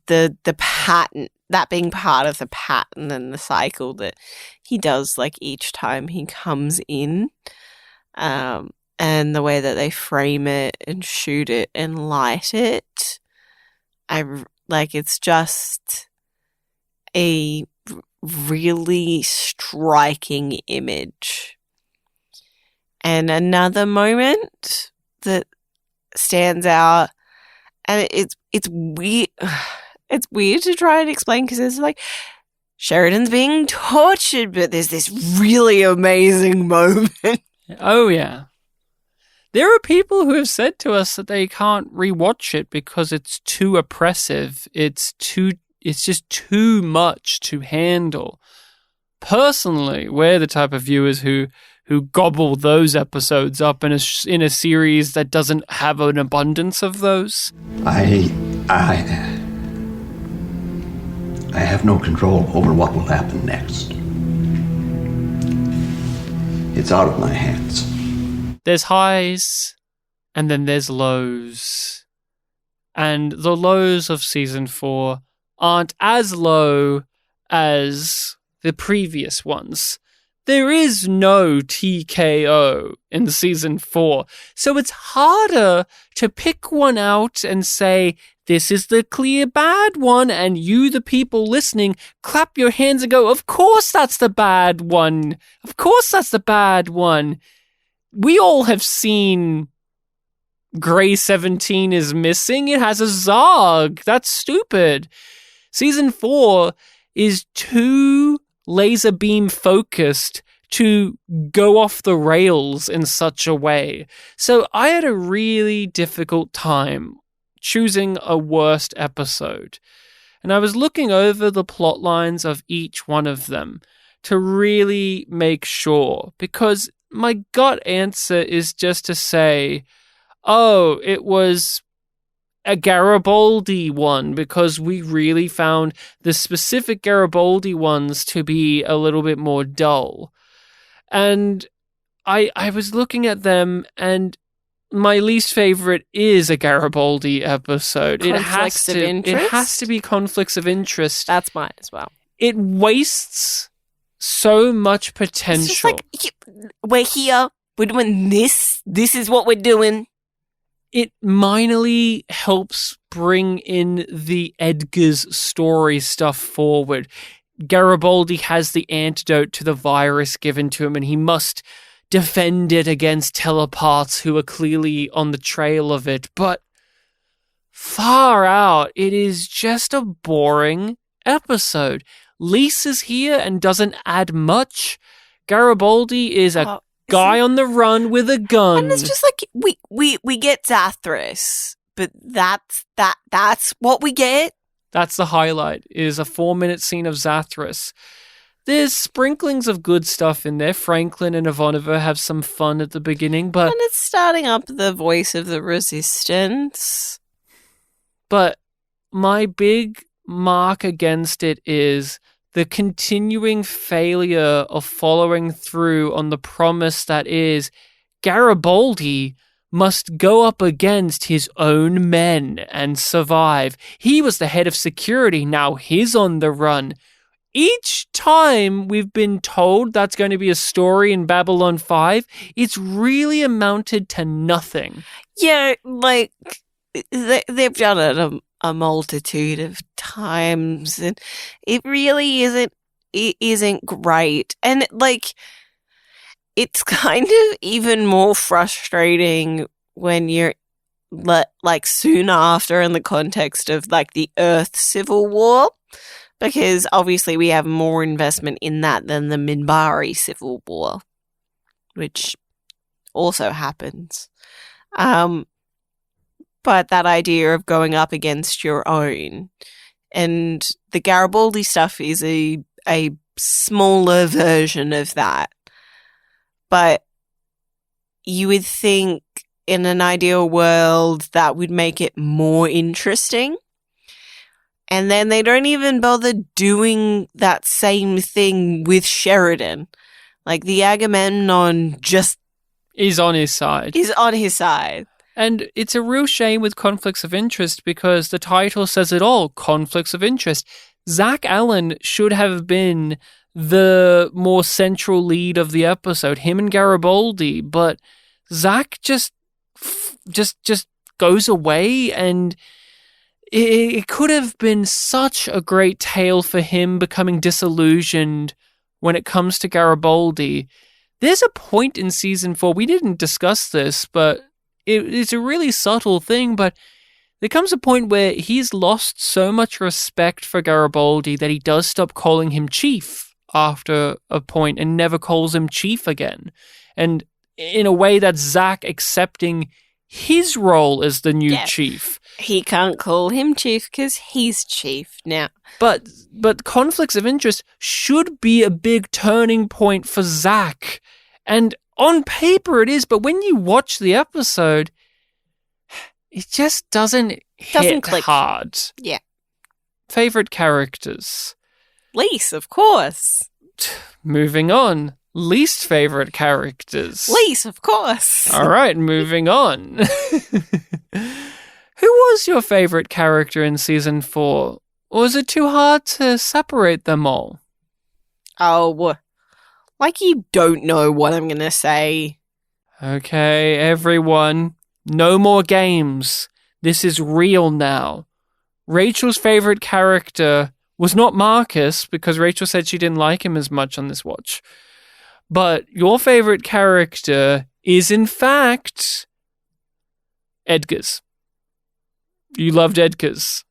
the pattern, that being part of the pattern and the cycle that he does like each time he comes in. And the way that they frame it and shoot it and light it. It's just a really striking image. And another moment that stands out, and it's weird. It's weird to try and explain because it's like Sheridan's being tortured, but there's this really amazing moment. Oh yeah. There are people who have said to us that they can't rewatch it because it's too oppressive. It's just too much to handle. Personally, we're the type of viewers who gobble those episodes up in a series that doesn't have an abundance of those. I have no control over what will happen next. It's out of my hands. There's highs, and then there's lows. And the lows of season 4 aren't as low as the previous ones. There is no TKO in season 4, so it's harder to pick one out and say, this is the clear bad one, and you, the people listening, clap your hands and go, of course that's the bad one. Of course that's the bad one. We all have seen Grey 17 is missing. It has a Zog. That's stupid. Season 4 is too laser beam focused to go off the rails in such a way. So I had a really difficult time choosing a worst episode. And I was looking over the plot lines of each one of them to really make sure, because my gut answer is just to say, oh, it was a Garibaldi one, because we really found the specific Garibaldi ones to be a little bit more dull. And I was looking at them, and my least favorite is a Garibaldi episode. It has to be conflicts of interest. That's mine as well. It wastes so much potential. It's just like, we're here, we're doing this, this is what we're doing. It minorly helps bring in the Edgar's story stuff forward. Garibaldi has the antidote to the virus given to him, and he must defend it against telepaths who are clearly on the trail of it. But far out, it is just a boring episode. Lisa's here and doesn't add much. Garibaldi is a guy on the run with a gun. And it's just like, we get Zathras, but that's what we get. That's the highlight, is a 4-minute scene of Zathras. There's sprinklings of good stuff in there. Franklin and Ivanova have some fun at the beginning, but... And it's starting up the voice of the resistance. But my big mark against it is the continuing failure of following through on the promise that is Garibaldi must go up against his own men and survive. He was the head of security, now he's on the run. Each time we've been told that's going to be a story in Babylon 5, it's really amounted to nothing. Yeah, like, they've done it a multitude of times, and it really isn't great. And like, it's kind of even more frustrating when you're like soon after in the context of like the Earth Civil War, because obviously we have more investment in that than the Minbari Civil War, which also happens. But that idea of going up against your own, and the Garibaldi stuff is a smaller version of that. But you would think in an ideal world that would make it more interesting. And then they don't even bother doing that same thing with Sheridan. Like, the Agamemnon just Is on his side. is on his side. And it's a real shame with conflicts of interest because the title says it all, conflicts of interest. Zach Allen should have been the more central lead of the episode, him and Garibaldi, but Zach just goes away, and it could have been such a great tale for him becoming disillusioned when it comes to Garibaldi. There's a point in season 4, we didn't discuss this, but it's a really subtle thing, but there comes a point where he's lost so much respect for Garibaldi that he does stop calling him chief after a point and never calls him chief again. And in a way, that's Zach accepting his role as the new chief. He can't call him chief because he's chief now. But conflicts of interest should be a big turning point for Zach. And on paper it is, but when you watch the episode, it just doesn't click hard. Yeah. Favorite characters? Lise, of course. Moving on. Least favorite characters? Lise, of course. All right, moving on. Who was your favorite character in season 4? Or was it too hard to separate them all? Oh, like you don't know what I'm going to say. Okay, everyone. No more games. This is real now. Rachel's favorite character was not Marcus, because Rachel said she didn't like him as much on this watch. But your favorite character is, in fact, Edgar's. You loved Edgar's.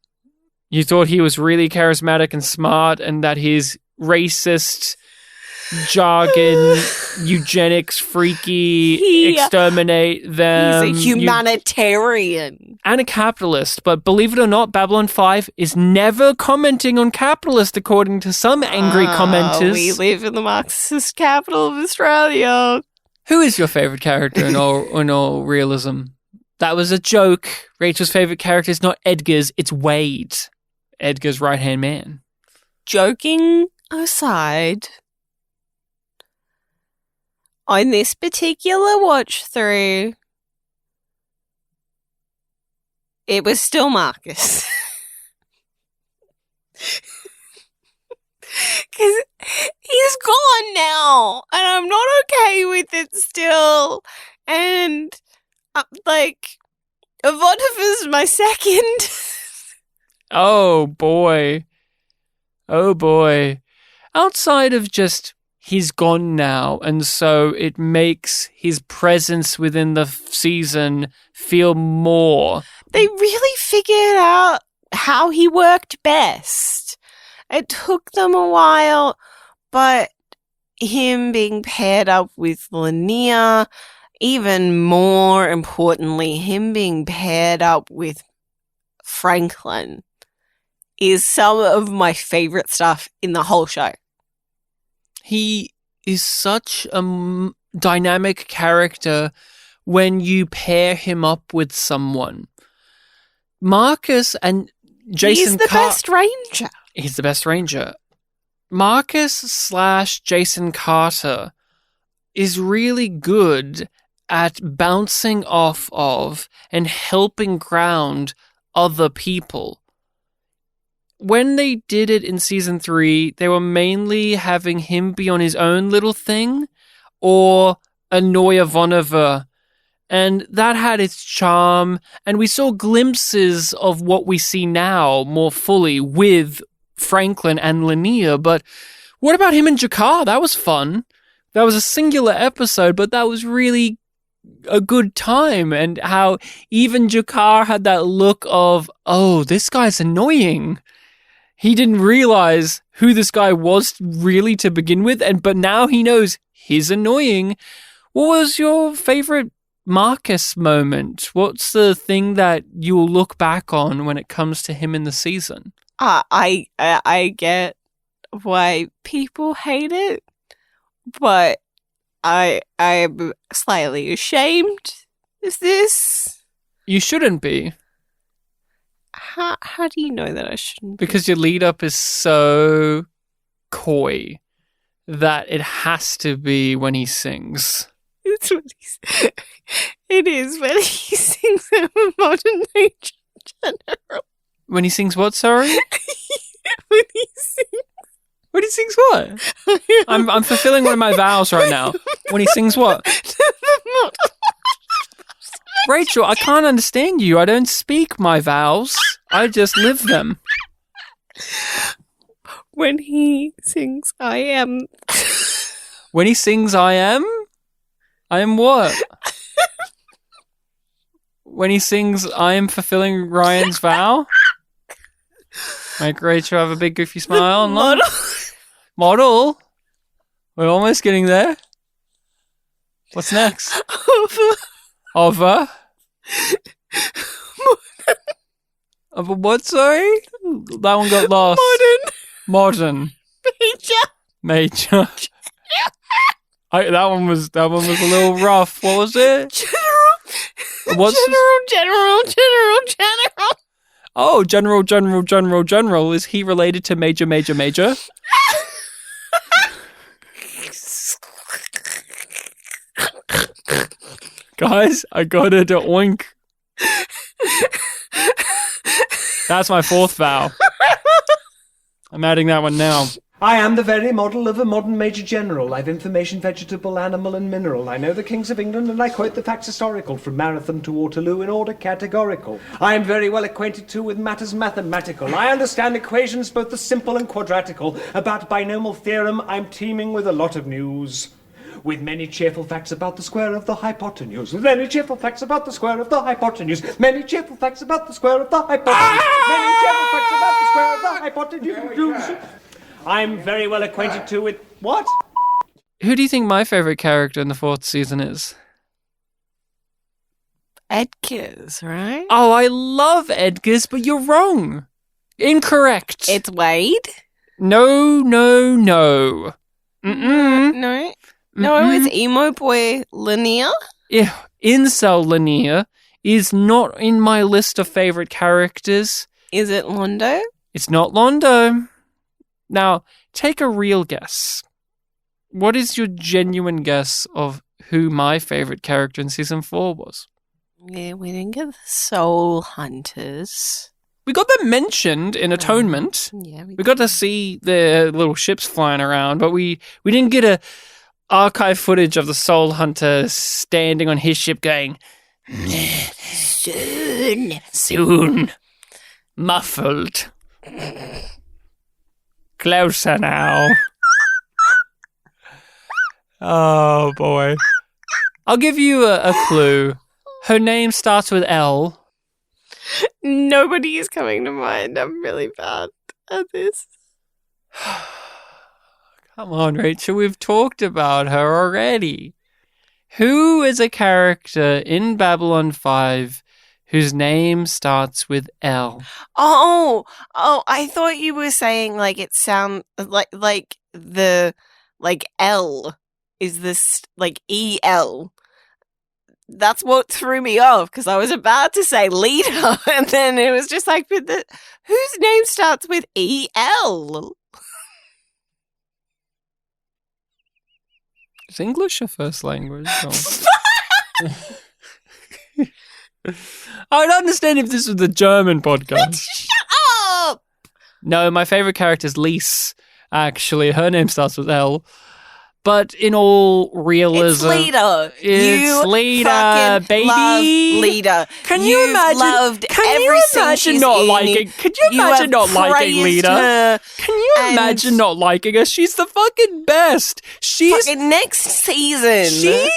You thought he was really charismatic and smart, and that his racist, jargon, eugenics, freaky, exterminate them. He's a humanitarian. And a capitalist. But believe it or not, Babylon 5 is never commenting on capitalist, according to some angry commenters. We live in the Marxist capital of Australia. Who is your favorite character in all realism? That was a joke. Rachel's favorite character is not Edgar's, it's Wade. Edgar's right-hand man. Joking aside, on this particular watch through, it was still Marcus. Because he's gone now, and I'm not okay with it still. And, Ivanova's my second. Oh, boy. Oh, boy. Outside of just he's gone now, and so it makes his presence within the season feel more. They really figured out how he worked best. It took them a while, but him being paired up with Linnea, even more importantly, him being paired up with Franklin is some of my favorite stuff in the whole show. He is such a dynamic character when you pair him up with someone. Marcus and Jason He's the best ranger. He's the best ranger. Marcus/Jason Carter is really good at bouncing off of and helping ground other people. When they did it in season 3, they were mainly having him be on his own little thing or annoy Ivanova. And that had its charm. And we saw glimpses of what we see now more fully with Franklin and Linnea. But what about him and Jakar? That was fun. that was a singular episode, but that was really a good time. And how even Jakar had that look of, oh, this guy's annoying. He didn't realize who this guy was really to begin with, but now he knows he's annoying. What was your favorite Marcus moment? What's the thing that you'll look back on when it comes to him in the season? I get why people hate it, but I'm slightly ashamed of this. You shouldn't be. How do you know that I shouldn't be? Because your lead up is so coy that it has to be when he sings. It's when it is when he sings Modern Nature General. When he sings what, sorry? When he sings... When he sings what? I'm fulfilling one of my vows right now. When he sings what? Rachel, I can't understand you. I don't speak my vows. I just live them. When he sings I am... When he sings I am? I am what? When he sings I am fulfilling Ryan's vow? Make Rachel have a big goofy smile. Model. Model? We're almost getting there. What's next? Over. Of a what, sorry? That one got lost. Modern. Major. That one was a little rough. What was it? General. Oh, General. Is he related to Major? Guys, I got it to oink. That's my fourth vow. I'm adding that one now. I am the very model of a modern Major General. I've information vegetable, animal and mineral. I know the kings of England and I quote the facts historical from Marathon to Waterloo in order categorical. I am very well acquainted too with matters mathematical. I understand equations both the simple and quadratical. About binomial theorem I'm teeming with a lot of news. With many cheerful facts about the square of the hypotenuse. With many cheerful facts about the square of the hypotenuse. Many cheerful facts about the square of the hypotenuse. Many cheerful facts about the square of the hypotenuse. I'm very well acquainted too with... What? Who do you think my favourite character in the fourth season is? Edgar's, right? Oh, I love Edgar's, but you're wrong. Incorrect. It's Wade? No. Mm-mm. No, it's emo boy Linnea. Yeah, Incel Linnea is not in my list of favourite characters. Is it Londo? It's not Londo. Now, take a real guess. What is your genuine guess of who my favourite character in season 4 was? Yeah, we didn't get the Soul Hunters. We got them mentioned in Atonement. Yeah, we got to see their little ships flying around, but we didn't get a archive footage of the Soul Hunter standing on his ship going, soon, muffled. Closer now. Oh, boy. I'll give you a clue. Her name starts with L. Nobody is coming to mind. I'm really bad at this. Come on, Rachel. We've talked about her already. Who is a character in Babylon 5 whose name starts with L? Oh, I thought you were saying like it sound like the L is this like EL. That's what threw me off because I was about to say leader and then it was just like whose name starts with EL? Is English your first language? I would understand if this was the German podcast. Shut up! No, my favorite character is Lise, actually. Her name starts with L. But in all realism, It's Lita. It's You Lita, fucking baby. love Lita. Can you You've imagine? Loved Can every you scene imagine she's not in. liking? Can you You imagine have not liking praised Lita? her, Can you and imagine not liking her? She's the fucking best. She's fucking next season. she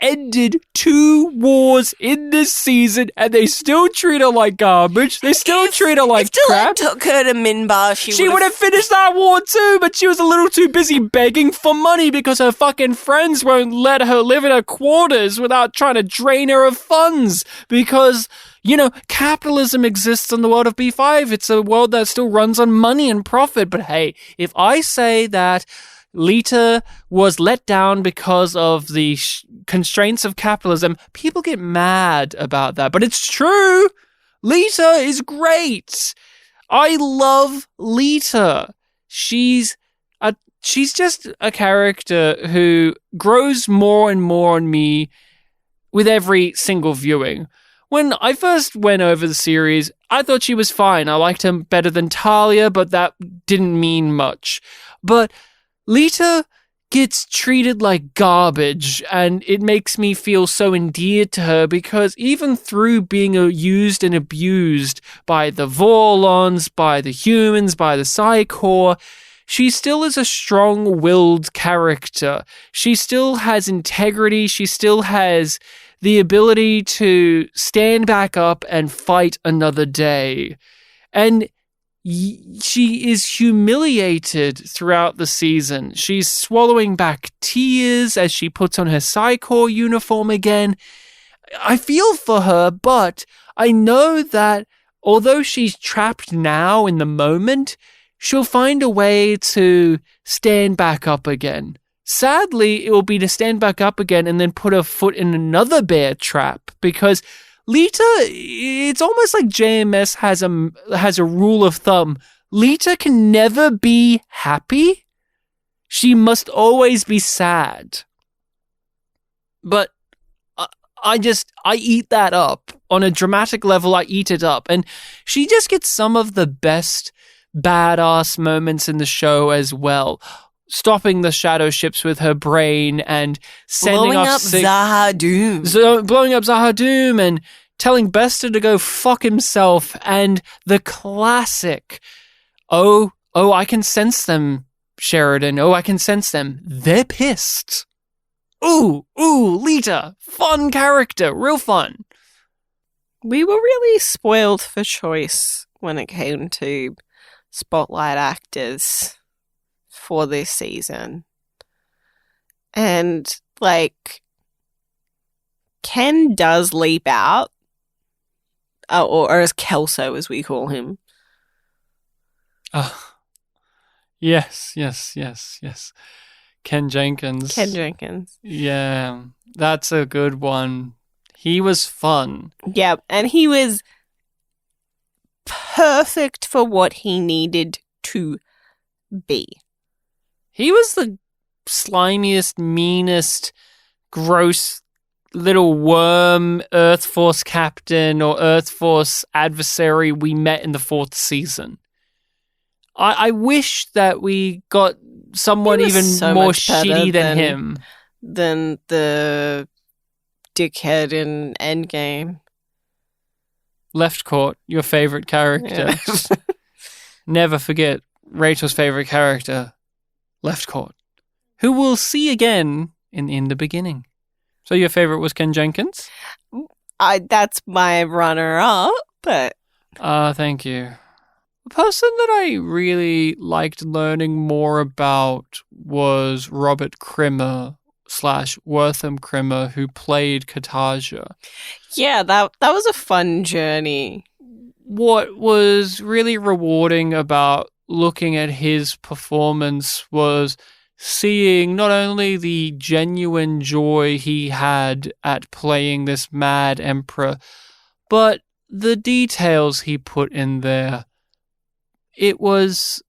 ended 2 wars in this season, and they still treat her like garbage. They still treat her like if crap. took her to Minbar, She would have finished that war too, but she was a little too busy begging for money because her fucking friends won't let her live in her quarters without trying to drain her of funds. Because, you know, capitalism exists in the world of B5. It's a world that still runs on money and profit. But hey, if I say that Lita was let down because of the constraints of capitalism, people get mad about that. But it's true. Lita is great. I love Lita. She's just a character who grows more and more on me with every single viewing. When I first went over the series, I thought she was fine. I liked her better than Talia, but that didn't mean much. But Lita gets treated like garbage, and it makes me feel so endeared to her because even through being used and abused by the Vorlons, by the humans, by the Psychor, she still is a strong-willed character. She still has integrity. She still has the ability to stand back up and fight another day. And she is humiliated throughout the season. She's swallowing back tears as she puts on her Psychor uniform again. I feel for her, but I know that although she's trapped now in the moment, she'll find a way to stand back up again. Sadly, it will be to stand back up again and then put her foot in another bear trap, because Lita, it's almost like JMS has a rule of thumb. Lita can never be happy. She must always be sad. But I eat that up. On a dramatic level, I eat it up. And she just gets some of the best badass moments in the show as well. Stopping the shadow ships with her brain and sending blowing off up Zahadum. blowing up Zahadum and telling Bester to go fuck himself, and the classic, oh, I can sense them, Sheridan. Oh, I can sense them. They're pissed. Ooh, Lita. Fun character. Real fun. We were really spoiled for choice when it came to spotlight actors for this season. And, like, Ken does leap out, or as Kelso, as we call him. Yes. Ken Jenkins. Yeah, that's a good one. He was fun. Yeah, and he was perfect for what he needed to be. He was the slimiest, meanest, gross little worm Earth Force captain or Earth Force adversary we met in the 4th season. I wish that we got someone even so more much better shitty than him. Than the dickhead in Endgame. Left Court, your favorite character. Yeah. Never forget Rachel's favorite character, Left Court, who we'll see again in the beginning. So your favorite was Ken Jenkins? That's my runner-up, but... Thank you. The person that I really liked learning more about was Robert Krimmer / Wortham Krimmer, who played Kataja. Yeah, that was a fun journey. What was really rewarding about looking at his performance was seeing not only the genuine joy he had at playing this mad emperor, but the details he put in there. It was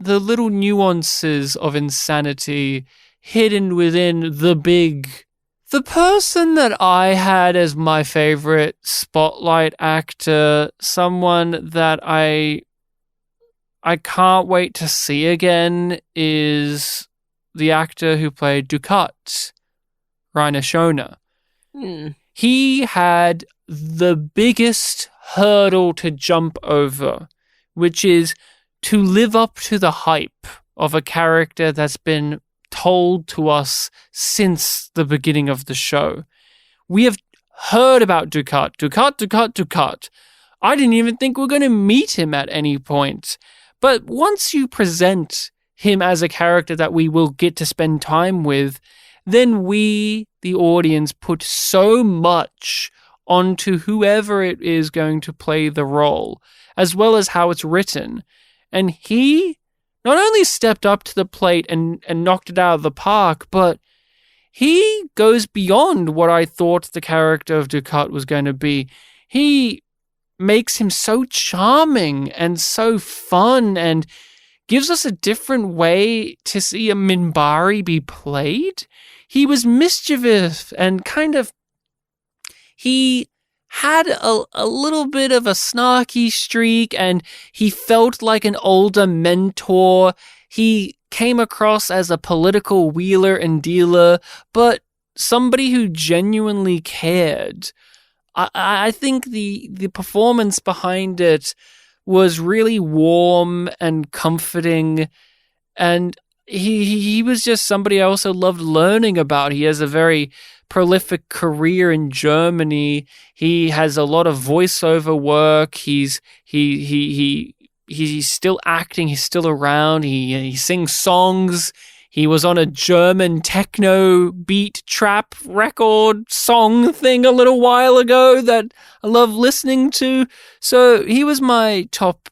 the little nuances of insanity hidden within the big. The person that I had as my favorite spotlight actor, someone that I can't wait to see again, is the actor who played Dukat, Ryan. He had the biggest hurdle to jump over, which is to live up to the hype of a character that's been told to us since the beginning of the show. We have heard about Dukat. I didn't even think we were going to meet him at any point. But once you present him as a character that we will get to spend time with, then we, the audience, put so much onto whoever it is going to play the role, as well as how it's written. And he not only stepped up to the plate and knocked it out of the park, but he goes beyond what I thought the character of Dukat was going to be. He makes him so charming and so fun and gives us a different way to see a Mbryo be played. He was mischievous and he had a little bit of a snarky streak, and he felt like an older mentor. He came across as a political wheeler and dealer, but somebody who genuinely cared. I think the performance behind it was really warm and comforting, and he was just somebody I also loved learning about. He has a very prolific career in Germany. He has a lot of voiceover work. He's still acting. He's still around. He sings songs. He was on a German techno beat trap record song thing a little while ago that I love listening to. So he was my top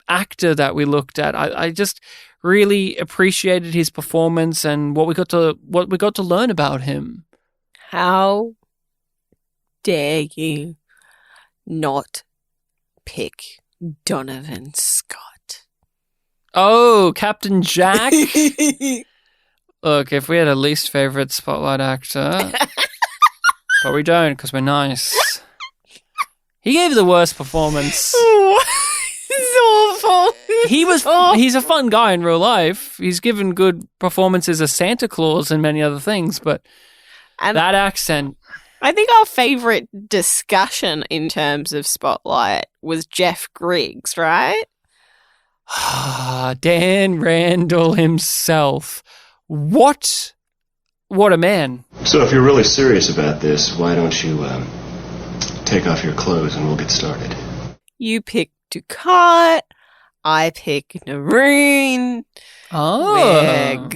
actor that we looked at. I just really appreciated his performance and what we got to learn about him. How dare you not pick Donovan Scott? Oh, Captain Jack? Look, if we had a least favorite spotlight actor, but we don't because we're nice. He gave the worst performance. It's awful. He's a fun guy in real life. He's given good performances as Santa Claus and many other things, but that accent. I think our favorite discussion in terms of Spotlight was Jeff Griggs, right? Dan Randall himself. What a man. So if you're really serious about this, why don't you take off your clothes and we'll get started? You pick Dukat, I pick Naroon. Oh. We're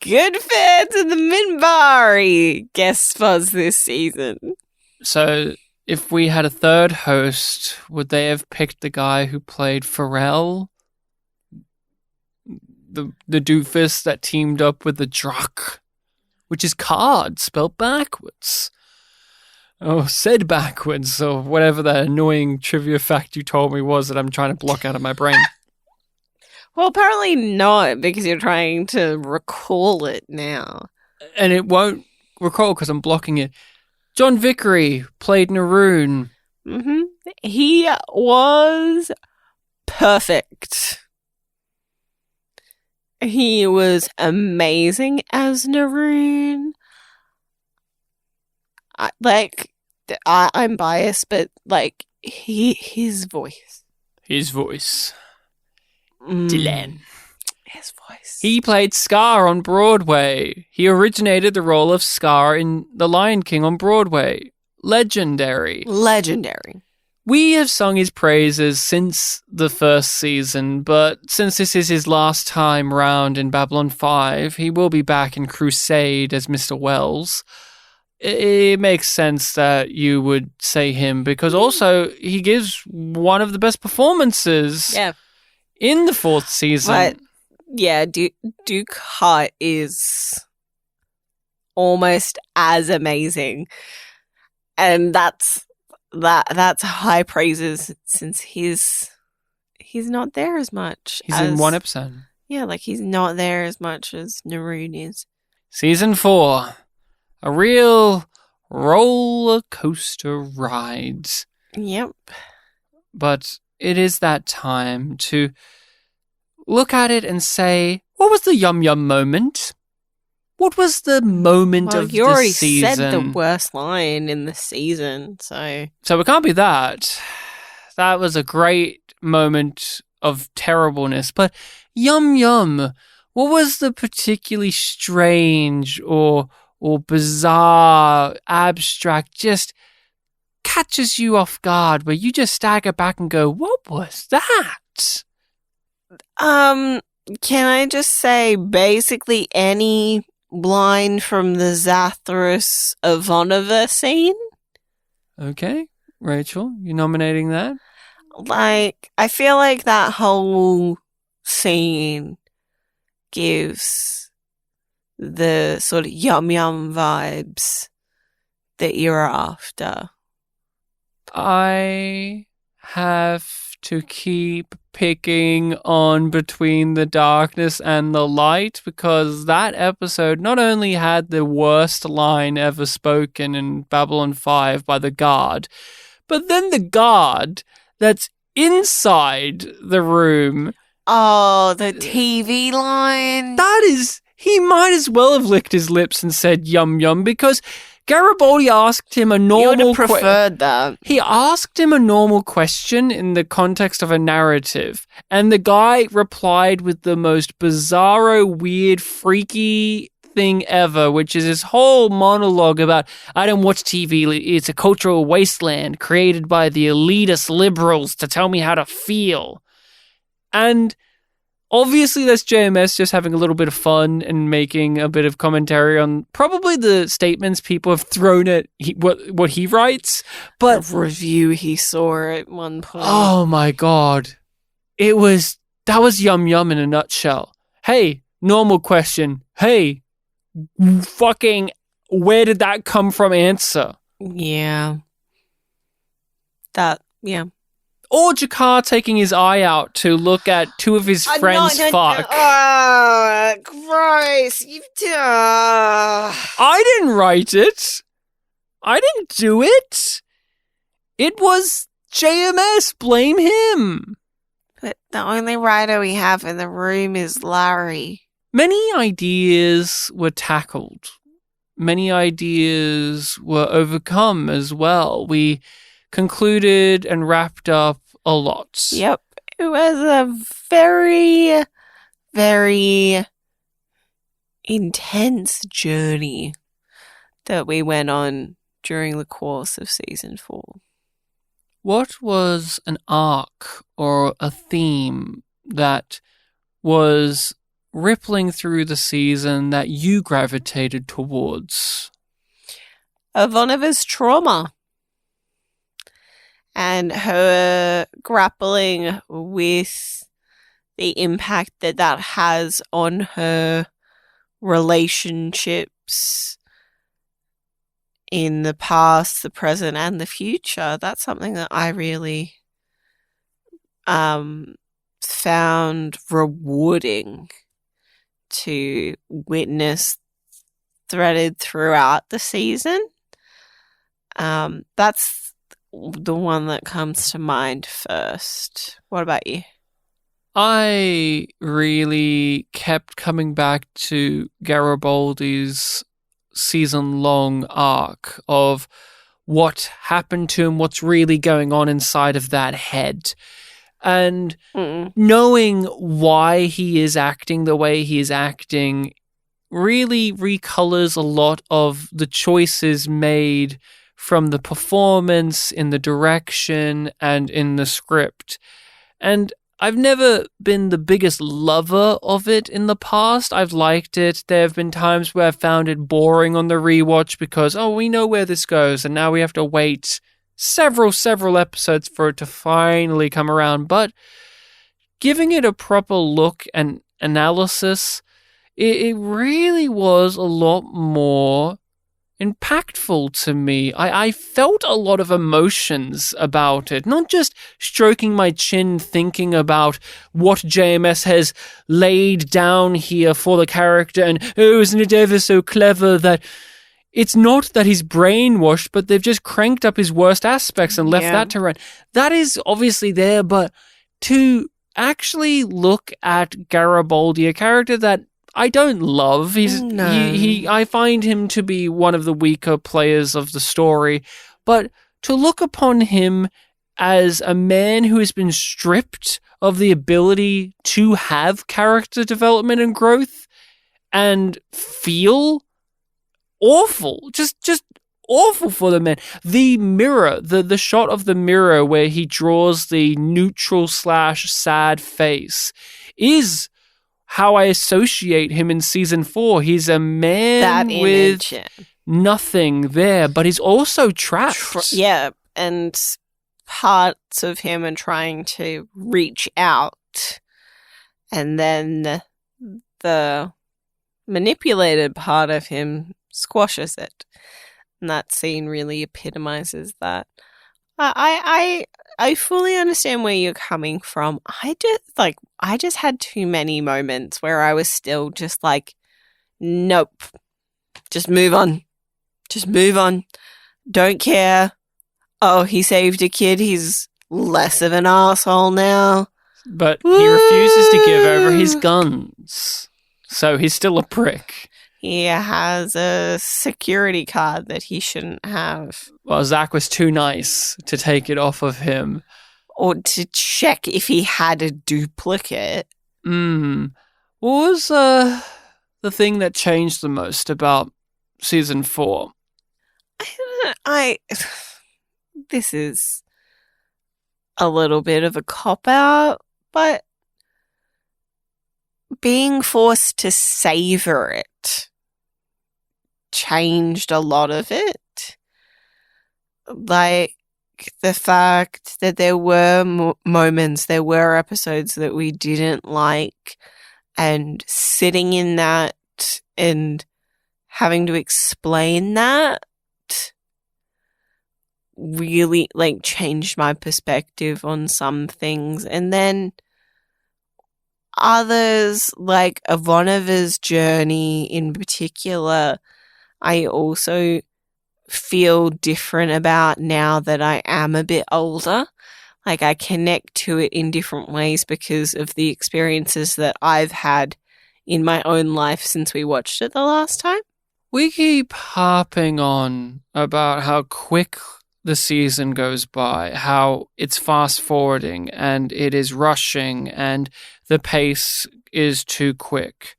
good fans of the Mbryo guest spots this season. So if we had a third host, would they have picked the guy who played Pharrell? The doofus that teamed up with the Druck, which is card spelled backwards. Oh, said backwards, or whatever that annoying trivia fact you told me was that I'm trying to block out of my brain. Well, apparently not, because you're trying to recall it now. And it won't recall because I'm blocking it. John Vickery played Naroon. Mm-hmm. He was perfect. He was amazing as Naroon. I'm biased, but his voice. Dylan. His voice. He played Scar on Broadway. He originated the role of Scar in The Lion King on Broadway. Legendary. We have sung his praises since the first season, but since this is his last time round in Babylon 5, he will be back in Crusade as Mr. Wells. It makes sense that you would say him, because also he gives one of the best performances in the fourth season. But, yeah, Dukat is almost as amazing. And that's high praises, since he's not there as much. He's in one episode. Yeah, he's not there as much as Naroon is. Season 4. A real roller coaster ride. Yep. But it is that time to look at it and say, What was the Yum Yum moment? What was the moment of you the already season? said the worst line in the season, so... So it can't be that. That was a great moment of terribleness. But Yum Yum, what was the particularly strange or bizarre, abstract, just catches you off guard where you just stagger back and go, what was that? Can I just say basically any line from the Zathras Ivanova scene? Okay, Rachel, you nominating that? Like, I feel like that whole scene gives the sort of yum yum vibes that you're after. I have to keep picking on Between the Darkness and the Light because that episode not only had the worst line ever spoken in Babylon 5 by the guard, but then the guard that's inside the room. Oh, the TV line. That is, he might as well have licked his lips and said yum yum because Garibaldi asked him a normal You would have preferred that. He asked him a normal question in the context of a narrative, and the guy replied with the most bizarro, weird, freaky thing ever, which is his whole monologue about, I don't watch TV, it's a cultural wasteland created by the elitist liberals to tell me how to feel. And obviously, that's JMS just having a little bit of fun and making a bit of commentary on probably the statements people have thrown at what he writes. But a review he saw at one point. Oh my god, that was Yum Yum in a nutshell. Hey, normal question. Hey, fucking, where did that come from? Answer. Yeah. Yeah. Or Jakar taking his eye out to look at two of his friends fuck. Oh, gross. I didn't write it. I didn't do it. It was JMS. Blame him. But the only writer we have in the room is Larry. Many ideas were tackled. Many ideas were overcome as well. We concluded and wrapped up a lot. Yep. It was a very, very intense journey that we went on during the course of season 4. What was an arc or a theme that was rippling through the season that you gravitated towards? Ivanova's trauma. And her grappling with the impact that has on her relationships in the past, the present, and the future. That's something that I really found rewarding to witness threaded throughout the season. That's the one that comes to mind first. What about you? I really kept coming back to Garibaldi's season-long arc of what happened to him, what's really going on inside of that head. And knowing why he is acting the way he is acting really recolors a lot of the choices made from the performance, in the direction, and in the script. And I've never been the biggest lover of it in the past. I've liked it. There have been times where I've found it boring on the rewatch because, we know where this goes, and now we have to wait several episodes for it to finally come around. But giving it a proper look and analysis, it really was a lot more impactful to me. I felt a lot of emotions about it, not just stroking my chin thinking about what JMS has laid down here for the character and, isn't it ever so clever that it's not that he's brainwashed, but they've just cranked up his worst aspects and left that to run. That is obviously there, but to actually look at Garibaldi, a character that I don't love. I find him to be one of the weaker players of the story, but to look upon him as a man who has been stripped of the ability to have character development and growth and feel awful, just awful for the man. The mirror, the shot of the mirror where he draws the neutral / sad face is how I associate him in season 4. He's a man with nothing there, but he's also trapped. And parts of him are trying to reach out, and then the manipulated part of him squashes it. And that scene really epitomizes that. I fully understand where you're coming from. I just had too many moments where I was still just like, nope. Just move on. Just move on. Don't care. Oh, he saved a kid. He's less of an asshole now. But he refuses to give over his guns. So he's still a prick. He has a security card that he shouldn't have. Well, Zach was too nice to take it off of him. Or to check if he had a duplicate. What was the thing that changed the most about season 4? This is a little bit of a cop-out, but being forced to savor it changed a lot of it. Like, the fact that there were moments, there were episodes that we didn't like, and sitting in that and having to explain that really, like, changed my perspective on some things. And then others, like Ivanova's journey in particular, I also feel different about now that I am a bit older. Like, I connect to it in different ways because of the experiences that I've had in my own life since we watched it the last time. We keep harping on about how quick the season goes by, how it's fast forwarding and it is rushing and the pace is too quick.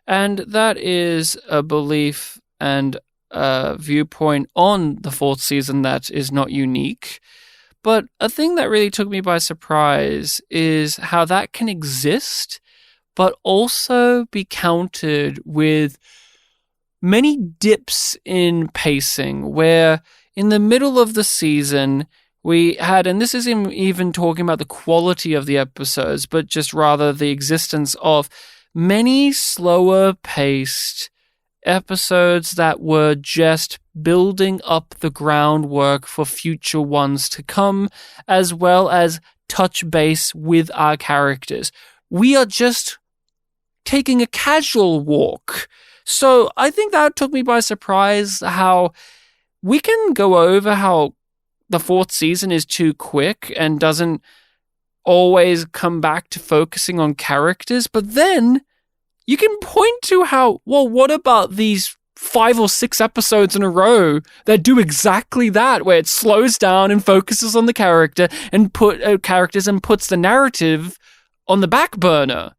And that is a belief and a viewpoint on the 4th season that is not unique. But a thing that really took me by surprise is how that can exist, but also be countered with many dips in pacing, where in the middle of the season we had, and this isn't even talking about the quality of the episodes, but just rather the existence of many slower paced episodes that were just building up the groundwork for future ones to come, as well as touch base with our characters. We are just taking a casual walk. So I think that took me by surprise, how we can go over how the 4th season is too quick and doesn't always come back to focusing on characters, but then you can point to how, well, what about these 5 or 6 episodes in a row that do exactly that, where it slows down and focuses on the character and characters and puts the narrative on the back burner.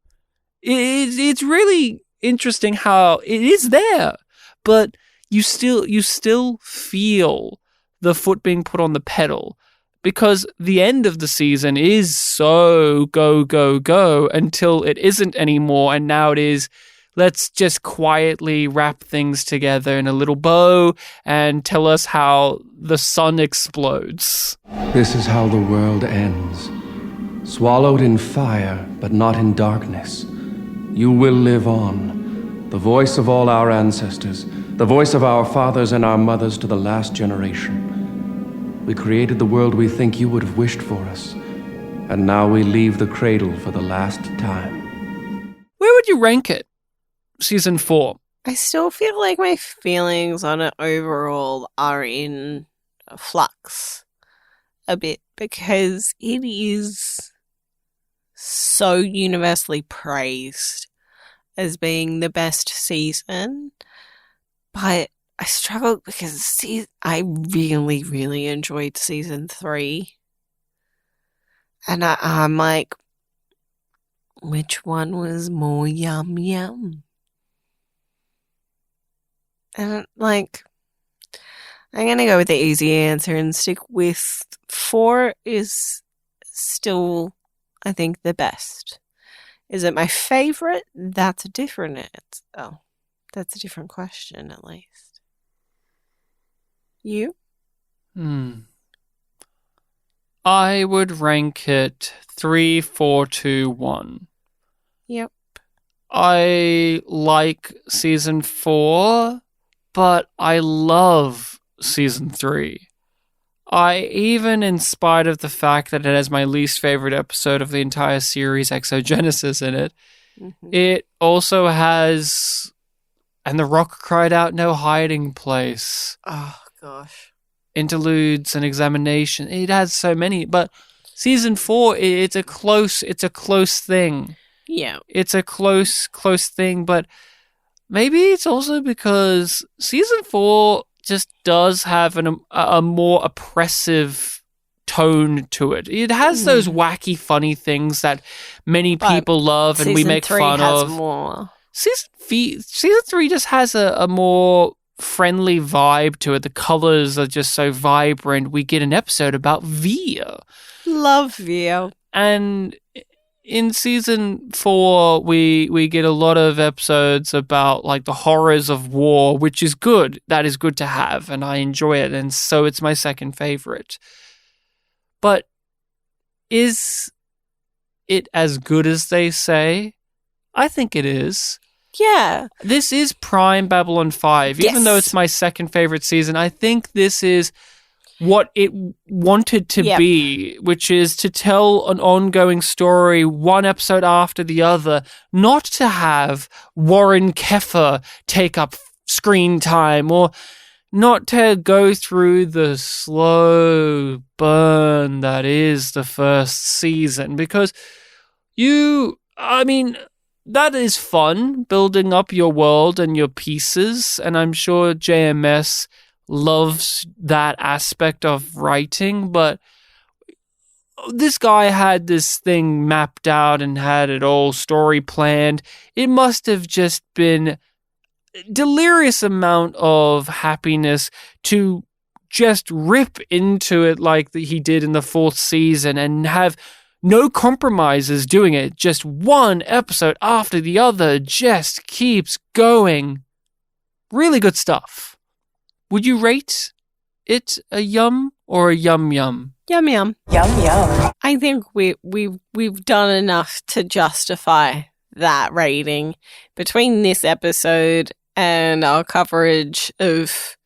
It's really interesting how it is there, but you still feel the foot being put on the pedal, because the end of the season is so go, go, go until it isn't anymore. And now it is, let's just quietly wrap things together in a little bow and tell us how the sun explodes. This is how the world ends. Swallowed in fire, but not in darkness. You will live on. The voice of all our ancestors, the voice of our fathers and our mothers to the last generation. We created the world we think you would have wished for us, and now we leave the cradle for the last time. Where would you rank it? Season 4. I still feel like my feelings on it overall are in flux a bit, because it is so universally praised as being the best season, but I struggled because I really, really enjoyed season 3. And I'm like, which one was more yum yum? And like, I'm going to go with the easy answer and stick with 4 is still, I think, the best. Is it my favorite? That's a different answer. That's a different question, at least. You? I would rank it 3, 4, 2, 1. Yep. I like season 4, but I love season 3. Even in spite of the fact that it has my least favorite episode of the entire series, Exogenesis, in it, it also has And the Rock Cried Out No Hiding Place. Oh, gosh. Interludes and Examination. It has so many, but season 4, it's a close thing. Yeah. It's a close thing, but maybe it's also because season 4 just does have a more oppressive tone to it. It has those wacky, funny things that many people love and we make fun of. More. Season 3 just has a more friendly vibe to it. The colors are just so vibrant. We get an episode about Via. Love Via. And in season 4, we get a lot of episodes about like the horrors of war, which is good. That is good to have, and I enjoy it, and so it's my second favorite. But is it as good as they say? I think it is. Yeah. This is prime Babylon 5. Yes. Even though it's my second favorite season, I think this is what it wanted to be, which is to tell an ongoing story one episode after the other, not to have Warren Keffer take up screen time, or not to go through the slow burn that is the first season, because that is fun, building up your world and your pieces, and I'm sure JMS loves that aspect of writing, but this guy had this thing mapped out and had it all story planned. It must have just been a delirious amount of happiness to just rip into it like he did in the 4th season and have no compromises doing it. Just one episode after the other, just keeps going. Really good stuff. Would you rate it a yum or a yum yum? Yum yum. Yum yum. I think we've done enough to justify that rating between this episode and our coverage of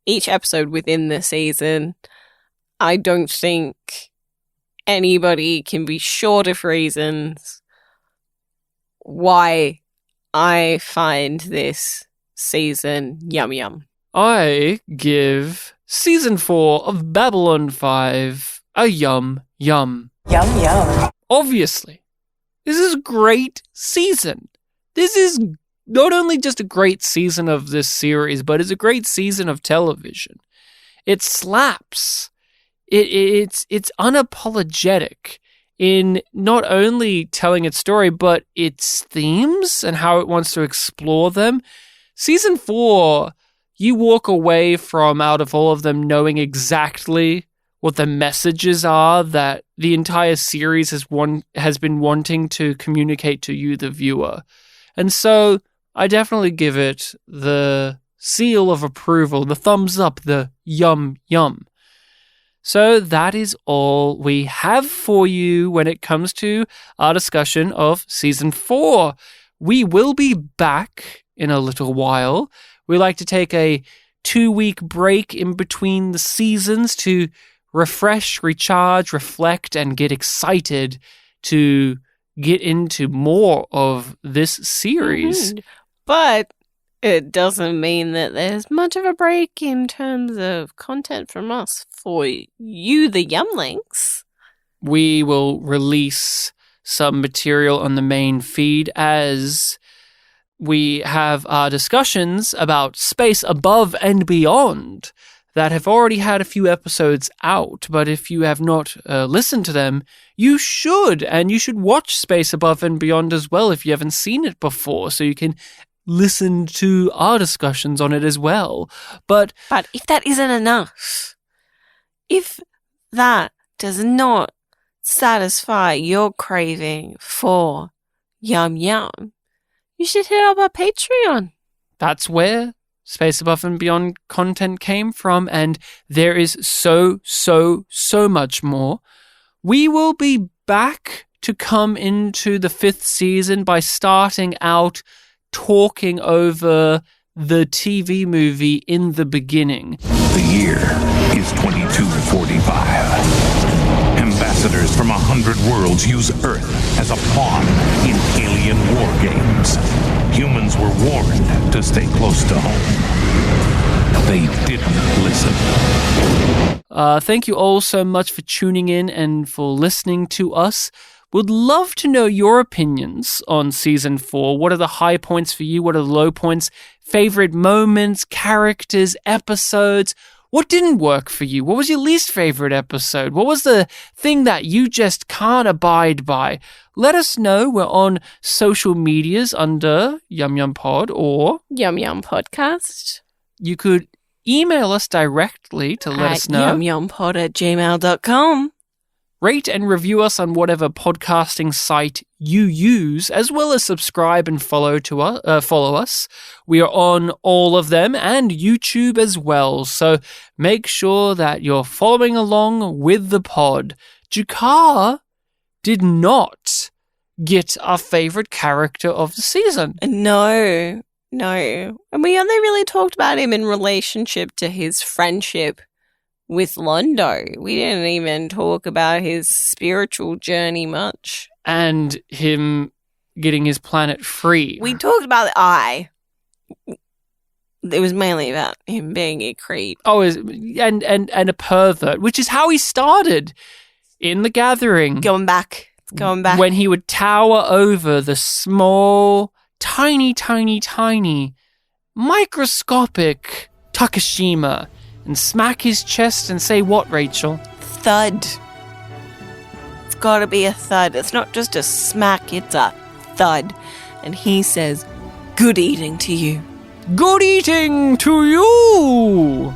each episode within the season. I don't think anybody can be short of reasons why I find this season yum yum. I give season 4 of Babylon 5 a yum yum. Yum yum. Obviously, this is a great season. This is not only just a great season of this series, but it's a great season of television. It slaps. It's unapologetic in not only telling its story, but its themes and how it wants to explore them. Season 4, you walk away from out of all of them knowing exactly what the messages are that the entire series has been wanting to communicate to you, the viewer. And so I definitely give it the seal of approval, the thumbs up, the yum yum. So that is all we have for you when it comes to our discussion of season 4. We will be back in a little while. We like to take a 2-week break in between the seasons to refresh, recharge, reflect, and get excited to get into more of this series. Mm-hmm. But it doesn't mean that there's much of a break in terms of content from us for you, the Yumlings. We will release some material on the main feed as we have our discussions about Space Above and Beyond that have already had a few episodes out, but if you have not listened to them, you should, and you should watch Space Above and Beyond as well if you haven't seen it before, so you can listen to our discussions on it as well. But if that isn't enough, if that does not satisfy your craving for Yum Yum, you should hit up our Patreon. That's where Space Above and Beyond content came from, and there is so much more. We will be back to come into the 5th season by starting out talking over the TV movie In the Beginning. The year is 2245. Ambassadors from 100 worlds use Earth as a pawn in alien war games. Humans were warned to stay close to home. They didn't listen. Thank you all so much for tuning in and for listening to us. Would love to know your opinions on Season 4. What are the high points for you? What are the low points? Favorite moments, characters, episodes? What didn't work for you? What was your least favorite episode? What was the thing that you just can't abide by? Let us know. We're on social medias under YumYumPod or YumYumPodcast. You could email us directly to let us know. YumYumPod@gmail.com. Rate and review us on whatever podcasting site you use, as well as subscribe and follow us. We are on all of them and YouTube as well, so make sure that you're following along with the pod. Jakar did not get our favorite character of the season. No. And we only really talked about him in relationship to his friendship with Londo. We didn't even talk about his spiritual journey much. And him getting his planet free. We talked about the eye. It was mainly about him being a creep. Oh, and a pervert, which is how he started in The Gathering. Going back. When he would tower over the small, tiny, microscopic Takashima and smack his chest and say what, Rachel? Thud. It's got to be a thud. It's not just a smack, it's a thud. And he says, "Good eating to you." Good eating to you!